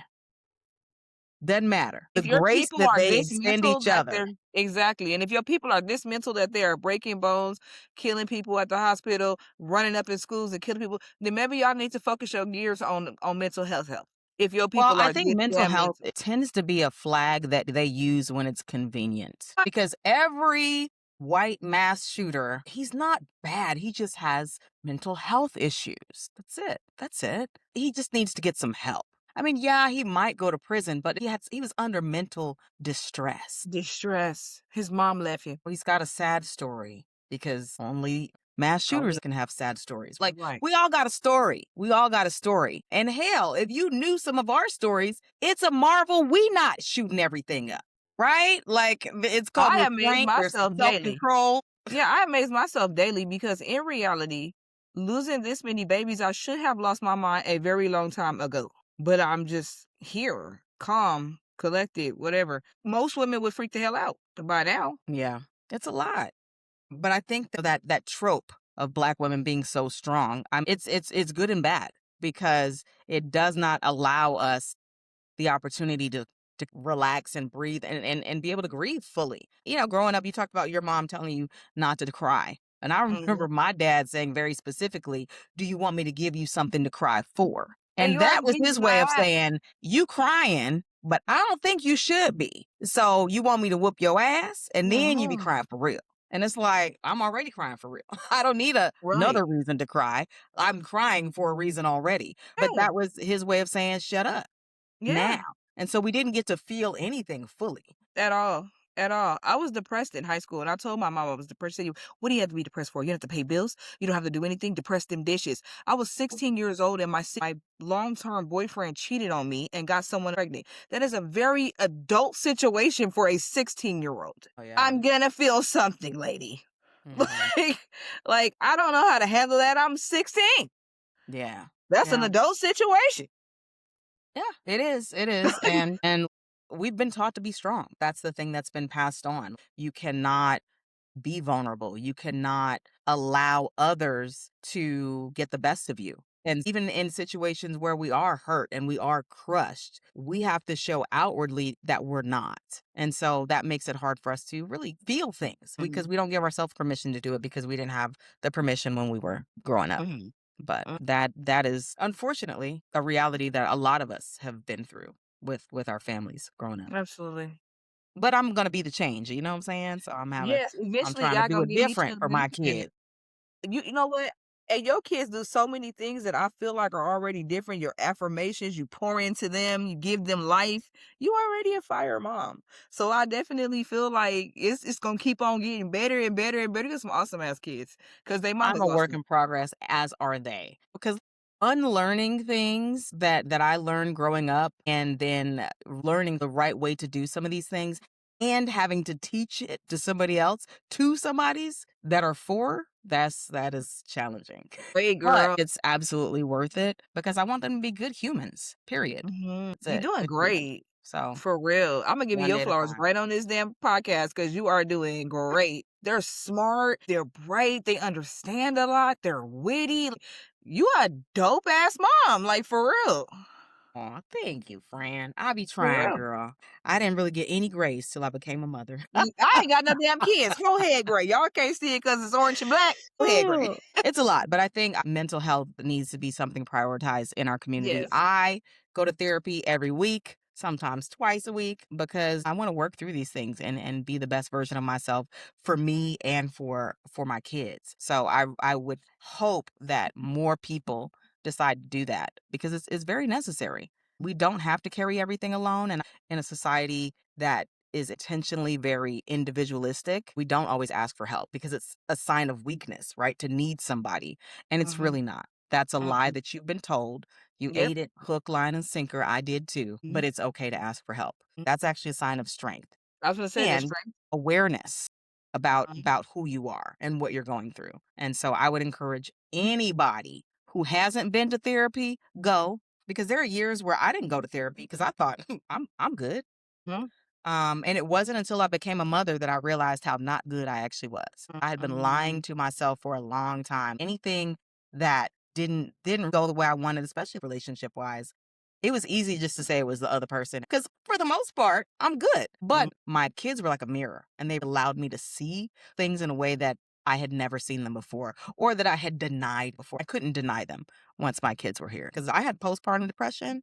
Speaker 2: Doesn't matter. The
Speaker 3: If your
Speaker 2: grace
Speaker 3: people
Speaker 2: that
Speaker 3: are
Speaker 2: they
Speaker 3: this
Speaker 2: extend
Speaker 3: mental
Speaker 2: each
Speaker 3: that
Speaker 2: other.
Speaker 3: they're exactly, and if your people are this mental that they are breaking bones, killing people at the hospital, running up in schools and killing people, then maybe y'all need to focus your gears on mental health. If your
Speaker 2: Well,
Speaker 3: people
Speaker 2: I
Speaker 3: are
Speaker 2: think
Speaker 3: this
Speaker 2: mental
Speaker 3: damn
Speaker 2: health,
Speaker 3: mental.
Speaker 2: it tends to be a flag that they use when it's convenient. Because every white mass shooter, he's not bad. He just has mental health issues. That's it. That's it. He just needs to get some help. I mean, yeah, he might go to prison, but he was under mental distress.
Speaker 3: Distress. His mom left him.
Speaker 2: He's got a sad story because only mass shooters can have sad stories. Like,
Speaker 3: Right.
Speaker 2: we all got a story. We all got a story. And hell, if you knew some of our stories, it's a marvel we not shooting everything up, right? Like, it's called
Speaker 3: I amaze
Speaker 2: restraint. There's
Speaker 3: myself daily.
Speaker 2: self-control.
Speaker 3: Yeah, I amaze myself daily because in reality, losing this many babies, I should have lost my mind a very long time ago. But I'm just here, calm, collected, whatever. Most women would freak the hell out by now.
Speaker 2: Yeah, it's a lot. But I think that trope of black women being so strong, it's good and bad because it does not allow us the opportunity to relax and breathe and be able to grieve fully. You know, growing up, you talked about your mom telling you not to cry. And I remember my dad saying very specifically, do you want me to give you something to cry for? And
Speaker 3: you
Speaker 2: that
Speaker 3: ain't
Speaker 2: was
Speaker 3: beating
Speaker 2: his
Speaker 3: my
Speaker 2: way of
Speaker 3: ass.
Speaker 2: saying, you crying, but I don't think you should be. So you want me to whoop your ass and then you be crying for real. And it's like, I'm already crying for real. I don't need another reason to cry. I'm crying for a reason already. But that was his way of saying, shut up now. And so we didn't get to feel anything fully.
Speaker 3: At all. At all. I was depressed in high school, and I told my mom I was depressed. She said, what do you have to be depressed for? You don't have to pay bills. You don't have to do anything. Depress them dishes. I was 16 years old, and my long-term boyfriend cheated on me and got someone pregnant. That is a very adult situation for a 16-year-old.
Speaker 2: Oh, yeah.
Speaker 3: I'm gonna feel something, lady.
Speaker 2: Mhm.
Speaker 3: Like, I don't know how to handle that. I'm 16.
Speaker 2: Yeah.
Speaker 3: That's an adult situation.
Speaker 2: Yeah, it is. It is. And we've been taught to be strong. That's the thing that's been passed on. You cannot be vulnerable. You cannot allow others to get the best of you. And even in situations where we are hurt and we are crushed, we have to show outwardly that we're not. And so that makes it hard for us to really feel things because we don't give ourselves permission to do it because we didn't have the permission when we were growing up. But that is unfortunately a reality that a lot of us have been through with our families growing up.
Speaker 3: Absolutely.
Speaker 2: But I'm gonna be the change, you know what I'm saying? So I'm
Speaker 3: Eventually
Speaker 2: trying to
Speaker 3: y'all
Speaker 2: do
Speaker 3: gonna
Speaker 2: it
Speaker 3: give me
Speaker 2: different for
Speaker 3: children,
Speaker 2: my
Speaker 3: and
Speaker 2: kids.
Speaker 3: you know what? And your kids do so many things that I feel like are already different. Your affirmations, you pour into them, you give them life. You already a fire mom. So I definitely feel like it's gonna keep on getting better and better and better. You got some awesome ass kids because they
Speaker 2: I'm
Speaker 3: mama's
Speaker 2: a work
Speaker 3: awesome.
Speaker 2: in progress, as are they. Because unlearning things that I learned growing up and then learning the right way to do some of these things and having to teach it to somebody else, to somebody's that are 4 That is challenging.
Speaker 3: Great,
Speaker 2: But
Speaker 3: girl.
Speaker 2: it's absolutely worth it because I want them to be good humans, period. That's
Speaker 3: You're
Speaker 2: it.
Speaker 3: doing
Speaker 2: Good humans.
Speaker 3: great.
Speaker 2: So,
Speaker 3: For real. Imma give you
Speaker 2: one
Speaker 3: your
Speaker 2: day at a
Speaker 3: flowers
Speaker 2: time.
Speaker 3: right on this damn podcast because you are doing great. They're smart, they're bright, they understand a lot, they're witty. You are a dope ass mom, like, for real.
Speaker 2: Aw, thank you, Fran. I be
Speaker 3: For
Speaker 2: trying,
Speaker 3: real.
Speaker 2: girl. I didn't really get any grace till I became a mother.
Speaker 3: I ain't got no damn kids. Whole head gray. Y'all can't see it because it's orange and black. Whole head gray.
Speaker 2: Ugh. It's a lot, but I think mental health needs to be something prioritized in our community.
Speaker 3: Yes.
Speaker 2: I go to therapy every week, sometimes twice a week, because I want to work through these things and be the best version of myself for me and for my kids. So I would hope that more people decide to do that because it's very necessary. We don't have to carry everything alone, and in a society that is intentionally very individualistic, we don't always ask for help because it's a sign of weakness, right? To need somebody. And it's
Speaker 3: Mhm.
Speaker 2: really not. That's a lie
Speaker 3: Mm-mm.
Speaker 2: that you've been told. You
Speaker 3: Yep.
Speaker 2: ate it hook, line, and sinker. I did too.
Speaker 3: Mhm.
Speaker 2: But it's okay to ask for help. That's actually a sign of strength
Speaker 3: I was gonna say that's
Speaker 2: and
Speaker 3: strength.
Speaker 2: awareness about
Speaker 3: Mhm.
Speaker 2: about who you are and what you're going through. And so I would encourage anybody who hasn't been to therapy, go, because there are years where I didn't go to therapy because I thought I'm good.
Speaker 3: Mhm.
Speaker 2: And it wasn't until I became a mother that I realized how not good I actually was. I had been lying
Speaker 3: Mhm.
Speaker 2: to myself for a long time. Anything that didn't go the way I wanted, especially relationship wise, it was easy just to say it was the other person. Because for the most part, I'm good. But
Speaker 3: Mhm.
Speaker 2: my kids were like a mirror, and they allowed me to see things in a way that I had never seen them before, or that I had denied before. I couldn't deny them once my kids were here because I had postpartum depression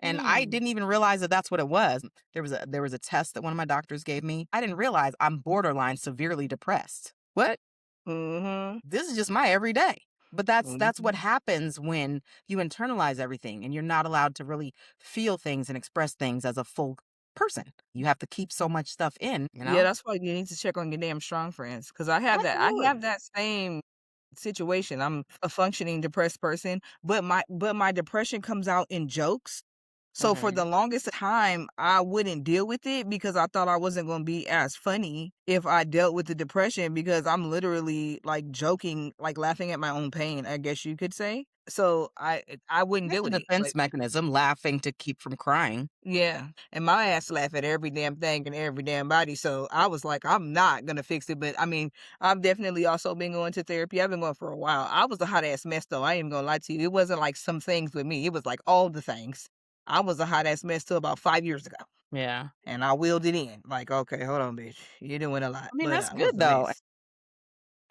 Speaker 2: and I
Speaker 3: Mm.
Speaker 2: didn't even realize that that's what it was. There was a test that one of my doctors gave me. I didn't realize I'm borderline severely depressed. What?
Speaker 3: Mhm.
Speaker 2: This is just my everyday. But that's what
Speaker 3: Mhm.
Speaker 2: happens when you internalize everything and you're not allowed to really feel things and express things as a full person. You have to keep so much stuff in, you
Speaker 3: Yeah,
Speaker 2: know?
Speaker 3: that's why you need to check on your damn strong friends because I have
Speaker 2: Absolutely.
Speaker 3: that same situation. I'm a functioning depressed person, but my depression comes out in jokes. So for
Speaker 2: Hmm.
Speaker 3: the longest time, I wouldn't deal with it because I thought I wasn't going to be as funny if I dealt with the depression because I'm literally like joking, like laughing at my own pain, I guess you could say. So I wouldn't
Speaker 2: That's
Speaker 3: deal
Speaker 2: a
Speaker 3: with it.
Speaker 2: defense
Speaker 3: Like,
Speaker 2: mechanism, laughing to keep from crying.
Speaker 3: yeah, and my ass laugh at every damn thing and every damn body, so I was like, "I'm not gonna fix it," but, I mean, I've definitely also been going to therapy, I've been going for a while. I was a hot ass mess, though, I ain't even gonna lie to you, it wasn't like some things with me, it was like all the things. I was a hot ass mess till about 5 years ago,
Speaker 2: Yeah.
Speaker 3: and I wheeled it in, like, "Okay, hold on, bitch, you're doing a lot,"
Speaker 2: I mean,
Speaker 3: but
Speaker 2: that's
Speaker 3: I
Speaker 2: good
Speaker 3: was a
Speaker 2: though.
Speaker 3: mess.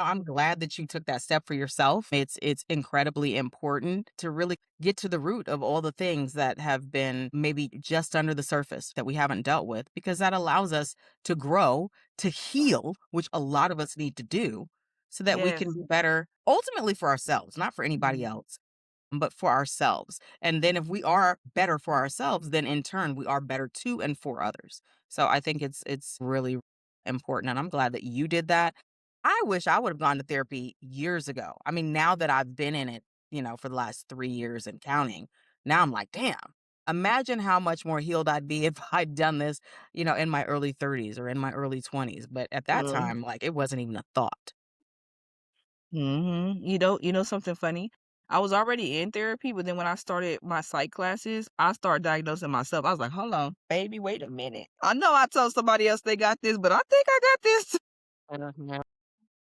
Speaker 2: I'm glad that you took that step for yourself. It's incredibly important to really get to the root of all the things that have been maybe just under the surface that we haven't dealt with because that allows us to grow, to heal, which a lot of us need to do so that we can
Speaker 3: Yes.
Speaker 2: be better ultimately for ourselves, not for anybody
Speaker 3: Mhm.
Speaker 2: else, but for ourselves. And then if we are better for ourselves, then in turn we are better to and for others. So I think it's really important and I'm glad that you did that. I wish I would have gone to therapy years ago. I mean, now that I've been in it, for the last 3 years and counting, now I'm like, "Damn, imagine how much more healed I'd be if I'd done this, in my early 30s or in my early 20s." But at that
Speaker 3: Mhm.
Speaker 2: time, like, it wasn't even a thought.
Speaker 3: Mhm. You know something funny? I was already in therapy, but then when I started my psych classes, I started diagnosing myself. I was like, "Hold on, baby, wait a minute. I know I told somebody else they got this, but I think I got this."
Speaker 2: Mhm.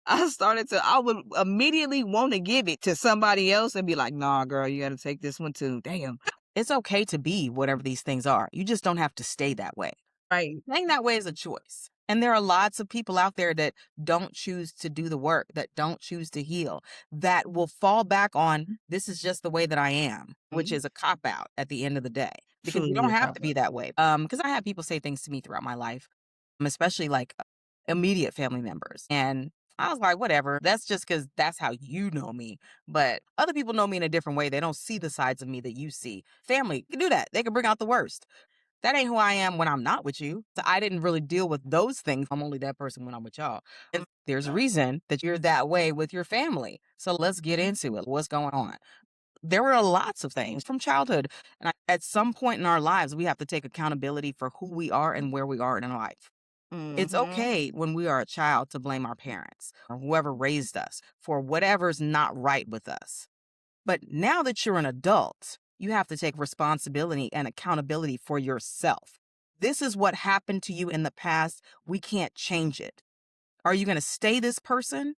Speaker 3: I would immediately want to give it to somebody else and be like, "Nah, girl, you got to take this one too." Damn.
Speaker 2: It's okay to be whatever these things are. You just don't have to stay that way.
Speaker 3: Right.
Speaker 2: Staying that way is a choice. And there are lots of people out there that don't choose to do the work, that don't choose to heal, that will fall back on this is just the way that I am, which
Speaker 3: Mhm.
Speaker 2: is a cop out at the end of the day. Because you
Speaker 3: Truly
Speaker 2: don't
Speaker 3: a
Speaker 2: have
Speaker 3: cop
Speaker 2: to
Speaker 3: out.
Speaker 2: be that way. Because I had people say things to me throughout my life, especially like immediate family members. And I was like, whatever. That's just because that's how you know me. But other people know me in a different way. They don't see the sides of me that you see. Family can do that. They can bring out the worst. That ain't who I am when I'm not with you. So I didn't really deal with those things. I'm only that person when I'm with y'all. And there's a reason that you're that way with your family. So let's get into it. What's going on? There were lots of things from childhood. And at some point in our lives, we have to take accountability for who we are and where we are in our life. It's
Speaker 3: Mhm.
Speaker 2: okay when we are a child to blame our parents or whoever raised us for whatever's not right with us. But now that you're an adult, you have to take responsibility and accountability for yourself. This is what happened to you in the past. We can't change it. Are you going to stay this person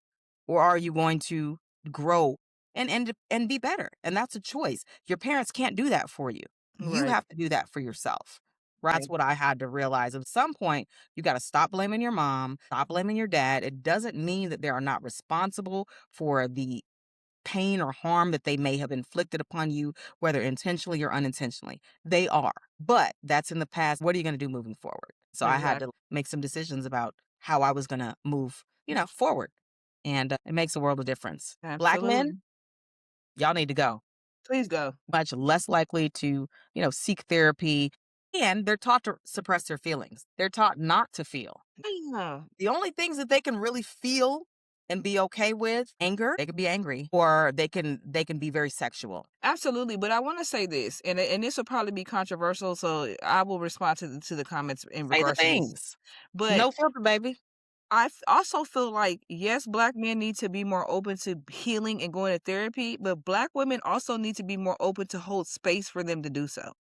Speaker 2: or are you going to grow and be better? And that's a choice. Your parents can't do that for you. You
Speaker 3: Right.
Speaker 2: have to do that for yourself. Right? That's
Speaker 3: Right.
Speaker 2: what I had to realize. At some point, you got to stop blaming your mom, stop blaming your dad. It doesn't mean that they are not responsible for the pain or harm that they may have inflicted upon you, whether intentionally or unintentionally. They are. But that's in the past. What are you going to do moving forward? So I had
Speaker 3: Exactly.
Speaker 2: to make some decisions about how I was going to move, forward. And it makes a world of difference. Black men,
Speaker 3: Absolutely.
Speaker 2: y'all need to go.
Speaker 3: Please go.
Speaker 2: Much less likely to, seek therapy. And they're taught to suppress their feelings. They're taught not to feel.
Speaker 3: Yeah.
Speaker 2: The only things that they can really feel and be okay with, anger, they can be angry, or they can be very sexual.
Speaker 3: Absolutely, but I want to say this, and this will probably be controversial, so I will respond to the comments in
Speaker 2: Say the
Speaker 3: regards to this.
Speaker 2: things.
Speaker 3: But
Speaker 2: No filter, baby.
Speaker 3: also feel like yes, black men need to be more open to healing and going to therapy, but black women also need to be more open to hold space for them to do so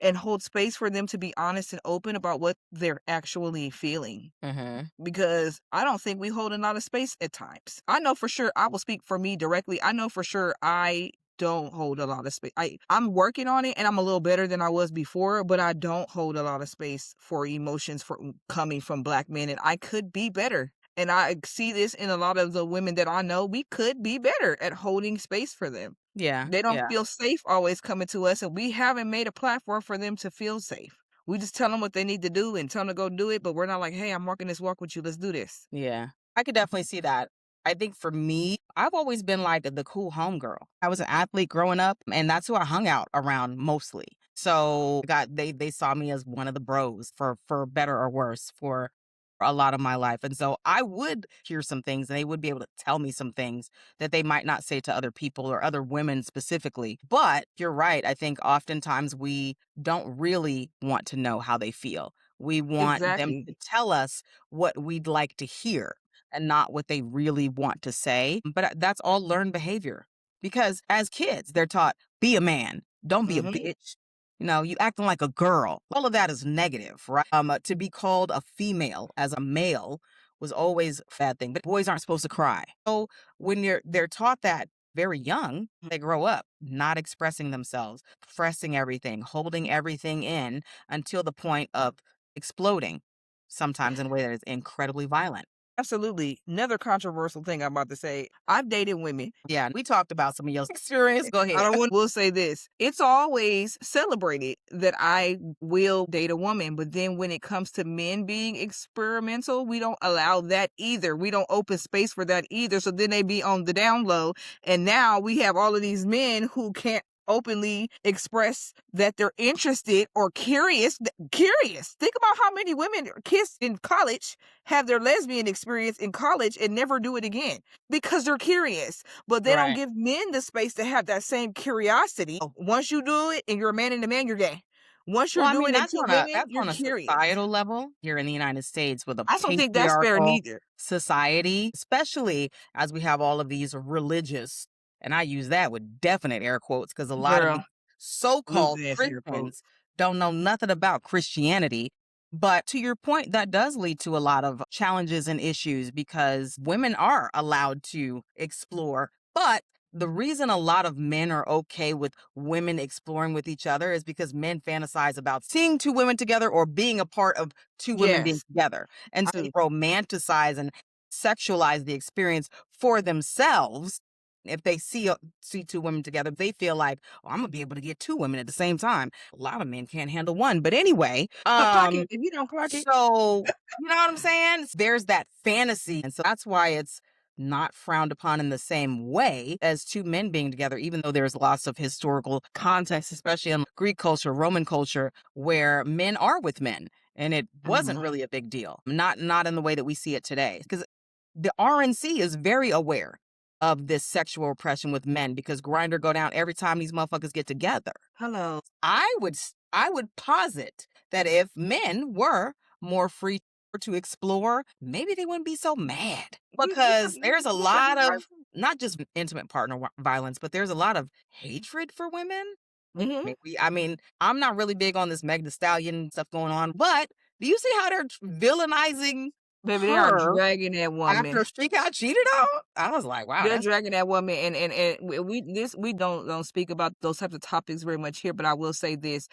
Speaker 3: and hold space for them to be honest and open about what they're actually feeling.
Speaker 2: Mhm.
Speaker 3: Because I don't think we hold a lot of space at times. I know for sure, I will speak for me directly. I know for sure I don't hold a lot of space. I'm working on it and I'm a little better than I was before, but I don't hold a lot of space for emotions for coming from black men and I could be better. And I see this in a lot of the women that I know. We could be better at holding space for them.
Speaker 2: Yeah,
Speaker 3: They don't
Speaker 2: yeah,
Speaker 3: feel safe always coming to us, and we haven't made a platform for them to feel safe. We just tell them what they need to do and tell them to go do it, but we're not like, "Hey, I'm walking this walk with you. Let's do this."
Speaker 2: yeah. I could definitely see that. I think for me, I've always been like the cool homegirl. I was an athlete growing up, and that's who I hung out around mostly. So they saw me as one of the bros for better or worse for a lot of my life. And so I would hear some things and they would be able to tell me some things that they might not say to other people or other women specifically. But you're right. I think oftentimes we don't really want to know how they feel. We want them
Speaker 3: Exactly.
Speaker 2: to tell us what we'd like to hear and not what they really want to say. But that's all learned behavior because as kids, they're taught be a man, don't be a
Speaker 3: Mhm.
Speaker 2: bitch. You acting like a girl. All of that is negative, right? To be called a female as a male was always a bad thing. But boys aren't supposed to cry. So when they're taught that very young, they grow up not expressing themselves, pressing everything, holding everything in until the point of exploding, sometimes in a way that is incredibly violent.
Speaker 3: Absolutely. Another controversial thing I'm about to say, I've dated women.
Speaker 2: Yeah, we talked about some of your experience. Go
Speaker 3: I
Speaker 2: ahead.
Speaker 3: don't want will say this. It's always celebrated that I will date a woman, but then when it comes to men being experimental, we don't allow that either. We don't open space for that either. So then they be on the down low. And now we have all of these men who can't openly express that they're interested or curious. Curious. Think about how many women kiss in college have their lesbian experience in college and never do it again because they're curious. But they don't
Speaker 2: Right.
Speaker 3: give men the space to have that same curiosity. Once you do it and you're a man and a man, you're gay. Once
Speaker 2: Well,
Speaker 3: you're
Speaker 2: I mean,
Speaker 3: doing it
Speaker 2: that's
Speaker 3: to
Speaker 2: on a
Speaker 3: women,
Speaker 2: that's
Speaker 3: you're
Speaker 2: on a
Speaker 3: curious.
Speaker 2: societal level here in the United States with a
Speaker 3: I don't think that's fair
Speaker 2: patriarchal
Speaker 3: neither.
Speaker 2: society, especially as we have all of these religious, and I use that with definite air quotes because a lot of
Speaker 3: Girl,
Speaker 2: these so-called
Speaker 3: loose ass air quotes.
Speaker 2: Christians don't know nothing about Christianity. But to your point, that does lead to a lot of challenges and issues because women are allowed to explore. But the reason a lot of men are okay with women exploring with each other is because men fantasize about seeing two women together or being a part of two women being
Speaker 3: Yes.
Speaker 2: together. And so they romanticize and sexualize the experience for themselves. If they see two women together, they feel like, oh, I'm gonna be able to get two women at the same time. A lot of men can't handle one. But anyway,
Speaker 3: So clock it. If you don't clock it,
Speaker 2: so you know what I'm saying? There's that fantasy. And so that's why it's not frowned upon in the same way as two men being together, even though there's lots of historical context, especially in Greek culture, Roman culture, where men are with men. And it wasn't
Speaker 3: Mhm.
Speaker 2: really a big deal. Not in the way that we see it today. Because the RNC is very aware of this sexual oppression with men because grinder go down every time these motherfuckers get together.
Speaker 3: Hello.
Speaker 2: I would posit that if men were more free to explore, maybe they wouldn't be so mad.
Speaker 3: You you
Speaker 2: Because
Speaker 3: you
Speaker 2: there's a
Speaker 3: you could be
Speaker 2: lot of
Speaker 3: right.
Speaker 2: not just intimate partner violence, but there's a lot of hatred for women.
Speaker 3: Mhm.
Speaker 2: Maybe I mean, I'm not really big on this Meg Thee Stallion stuff going on, but do you see how they're villainizing
Speaker 3: Baby, they are
Speaker 2: her
Speaker 3: dragging that
Speaker 2: after
Speaker 3: woman.
Speaker 2: she got cheated on? I was like, wow,
Speaker 3: They're
Speaker 2: that's
Speaker 3: dragging that woman, and we don't speak about those types of topics very much here, but I will say this.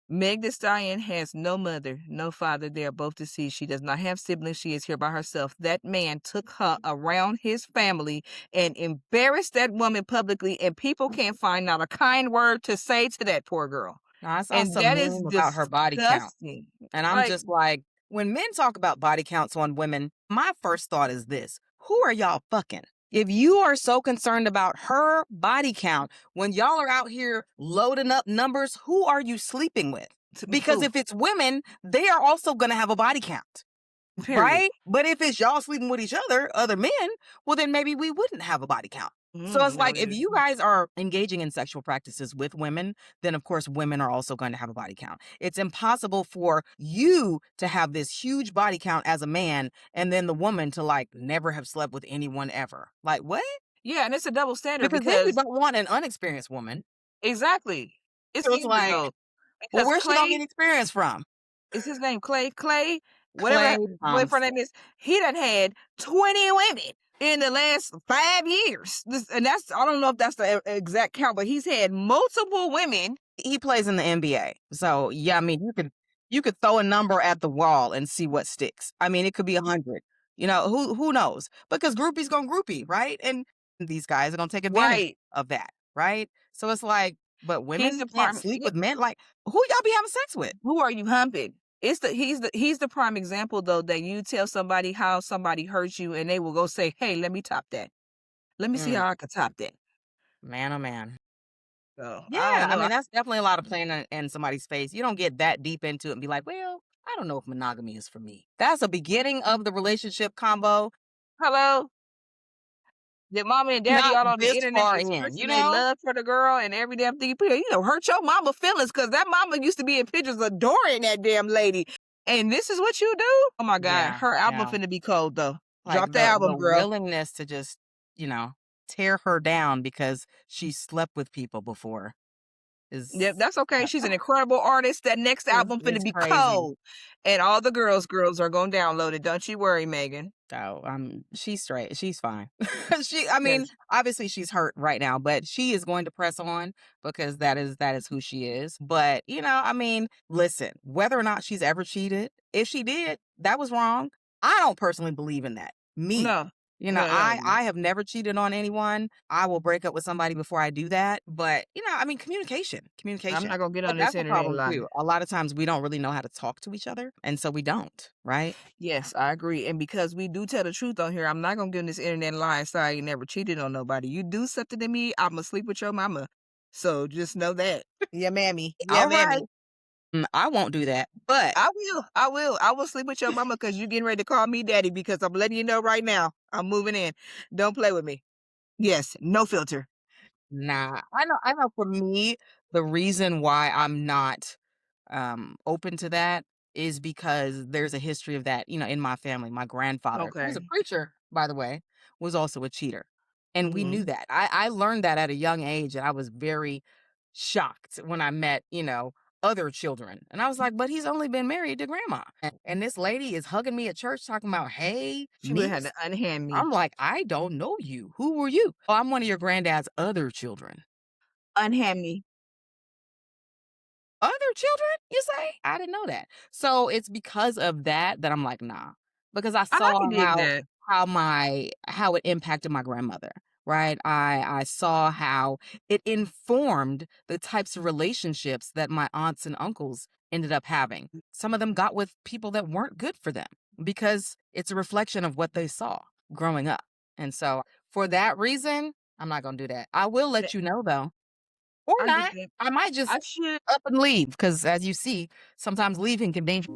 Speaker 3: Meg Thee Stallion has no mother, no father. They are both deceased. She does not have siblings. She is here by herself. That man took her around his family and embarrassed that woman publicly, and people can't find not a kind word to say to that poor girl.
Speaker 2: I saw
Speaker 3: And
Speaker 2: some
Speaker 3: that is
Speaker 2: meme about her body count.
Speaker 3: disgusting.
Speaker 2: And I'm
Speaker 3: Like,
Speaker 2: just like, when men talk about body counts on women, my first thought is this: who are y'all fucking? If you are so concerned about her body count, when y'all are out here loading up numbers, who are you sleeping with? Because
Speaker 3: who?
Speaker 2: if it's women, they are also going to have a body count.
Speaker 3: Period.
Speaker 2: Right? But if it's y'all sleeping with each other men, well, then maybe we wouldn't have a body count. So it's
Speaker 3: No,
Speaker 2: like if you guys are engaging in sexual practices with women, then of course women are also going to have a body count. It's impossible for you to have this huge body count as a man and then the woman to like never have slept with anyone ever. Like what?
Speaker 3: yeah, and it's a double standard
Speaker 2: Because then you
Speaker 3: because
Speaker 2: don't want an unexperienced woman.
Speaker 3: exactly. It's
Speaker 2: So it's
Speaker 3: easy
Speaker 2: like,
Speaker 3: though
Speaker 2: well,
Speaker 3: because
Speaker 2: where's she gonna
Speaker 3: Clay
Speaker 2: get experience from?
Speaker 3: is his name Clay? Clay, whatever
Speaker 2: Clay
Speaker 3: boyfriend
Speaker 2: Thompson.
Speaker 3: name is, he done had 20 women in the last 5 years. And that's I don't know if that's the exact count, but he's had multiple women.
Speaker 2: He plays in the NBA. So yeah, I mean you could throw a number at the wall and see what sticks. I mean, it could be 100. You know, who knows? Because groupies gonna groupie, right? And these guys are gonna take advantage
Speaker 3: Right.
Speaker 2: of that, right? So it's like, but
Speaker 3: He's
Speaker 2: women
Speaker 3: the
Speaker 2: can't
Speaker 3: prime.
Speaker 2: sleep
Speaker 3: Yeah,
Speaker 2: with men. Like, who y'all be having sex with?
Speaker 3: who are you humping? It's the he's the prime example though that you tell somebody how somebody hurt you and they will go say, "Hey, let me top that. Let me see
Speaker 2: Mm,
Speaker 3: how I can top that."
Speaker 2: man, oh man.
Speaker 3: So
Speaker 2: Yeah,
Speaker 3: I don't
Speaker 2: I
Speaker 3: know.
Speaker 2: mean that's definitely a lot of playing in somebody's face. You don't get that deep into it and be like, well, I don't know if monogamy is for me. That's a beginning of the relationship combo.
Speaker 3: Hello. Their mama and daddy
Speaker 2: Not
Speaker 3: all on the
Speaker 2: this
Speaker 3: internet
Speaker 2: far in, you
Speaker 3: expressing their
Speaker 2: know?
Speaker 3: love for the girl and every damn thing you put, hurt your mama feelings because that mama used to be in pictures adoring that damn lady. And this is what you do? Oh my God.
Speaker 2: Yeah,
Speaker 3: Her album
Speaker 2: yeah.
Speaker 3: finna be cold though.
Speaker 2: Like
Speaker 3: Drop the
Speaker 2: the
Speaker 3: album, girl.
Speaker 2: willingness to just, you know, tear her down because she slept with people before
Speaker 3: Yep,
Speaker 2: is
Speaker 3: that's okay. She's an incredible artist. That next album finna
Speaker 2: is
Speaker 3: be
Speaker 2: crazy.
Speaker 3: cold. And all the girls are gonna download it. Don't you worry, Megan.
Speaker 2: So, she's straight. She's fine. I mean,
Speaker 3: Yes.
Speaker 2: obviously she's hurt right now, but she is going to press on because that is who she is. But, you know, I mean, listen, whether or not she's ever cheated, if she did, that was wrong. I don't personally believe in that. Me.
Speaker 3: No.
Speaker 2: You know,
Speaker 3: No, no,
Speaker 2: I
Speaker 3: no.
Speaker 2: I have never cheated on anyone. I will break up with somebody before I do that. But, you know, I mean, communication,
Speaker 3: I'm
Speaker 2: communication.
Speaker 3: not gonna get
Speaker 2: But
Speaker 3: on this
Speaker 2: that's a
Speaker 3: internet and
Speaker 2: problem
Speaker 3: lie.
Speaker 2: too. A lot of times we don't really know how to talk to each other. And so we don't, right?
Speaker 3: Yes, I agree. And because we do tell the truth on here, I'm not gonna get on this internet and lie and say I ain't never cheated on nobody. You do something to me, I'ma sleep with your mama. So just know that. Yeah, mammy. Yeah,
Speaker 2: All right.
Speaker 3: mammy.
Speaker 2: I won't do that. But
Speaker 3: I will. I will. I will sleep with your mama because you getting ready to call me daddy because I'm letting you know right now. I'm moving in. Don't play with me. Yes, no filter.
Speaker 2: nah, I know for me, the reason why I'm not open to that is because there's a history of that, you know, in my family. My grandfather, who was a
Speaker 3: Okay.
Speaker 2: preacher, by the way, was also a cheater. And we knew
Speaker 3: Hmm.
Speaker 2: that. I learned that at a young age and I was very shocked when I met, you know, other children. And I was like, but he's only been married to grandma. And this lady is hugging me at church talking about, hey,
Speaker 3: She would have
Speaker 2: niece.
Speaker 3: had to unhand me.
Speaker 2: I'm like, I don't know you. Who were you? Oh, I'm one of your granddad's other children.
Speaker 3: Unhand me.
Speaker 2: Other children, you say? I didn't know that. So it's because of that that I'm like, nah. Because I
Speaker 3: I
Speaker 2: saw
Speaker 3: can dig that.
Speaker 2: how it impacted my grandmother, right? I saw how it informed the types of relationships that my aunts and uncles ended up having. Some of them got with people that weren't good for them because it's a reflection of what they saw growing up. And so for that reason, I'm not gonna do that. I will
Speaker 3: Eh,
Speaker 2: let you know though. Or
Speaker 3: I get
Speaker 2: not.
Speaker 3: that.
Speaker 2: I might
Speaker 3: I
Speaker 2: just
Speaker 3: should.
Speaker 2: up and leave because, as you see, sometimes leaving can be dangerous.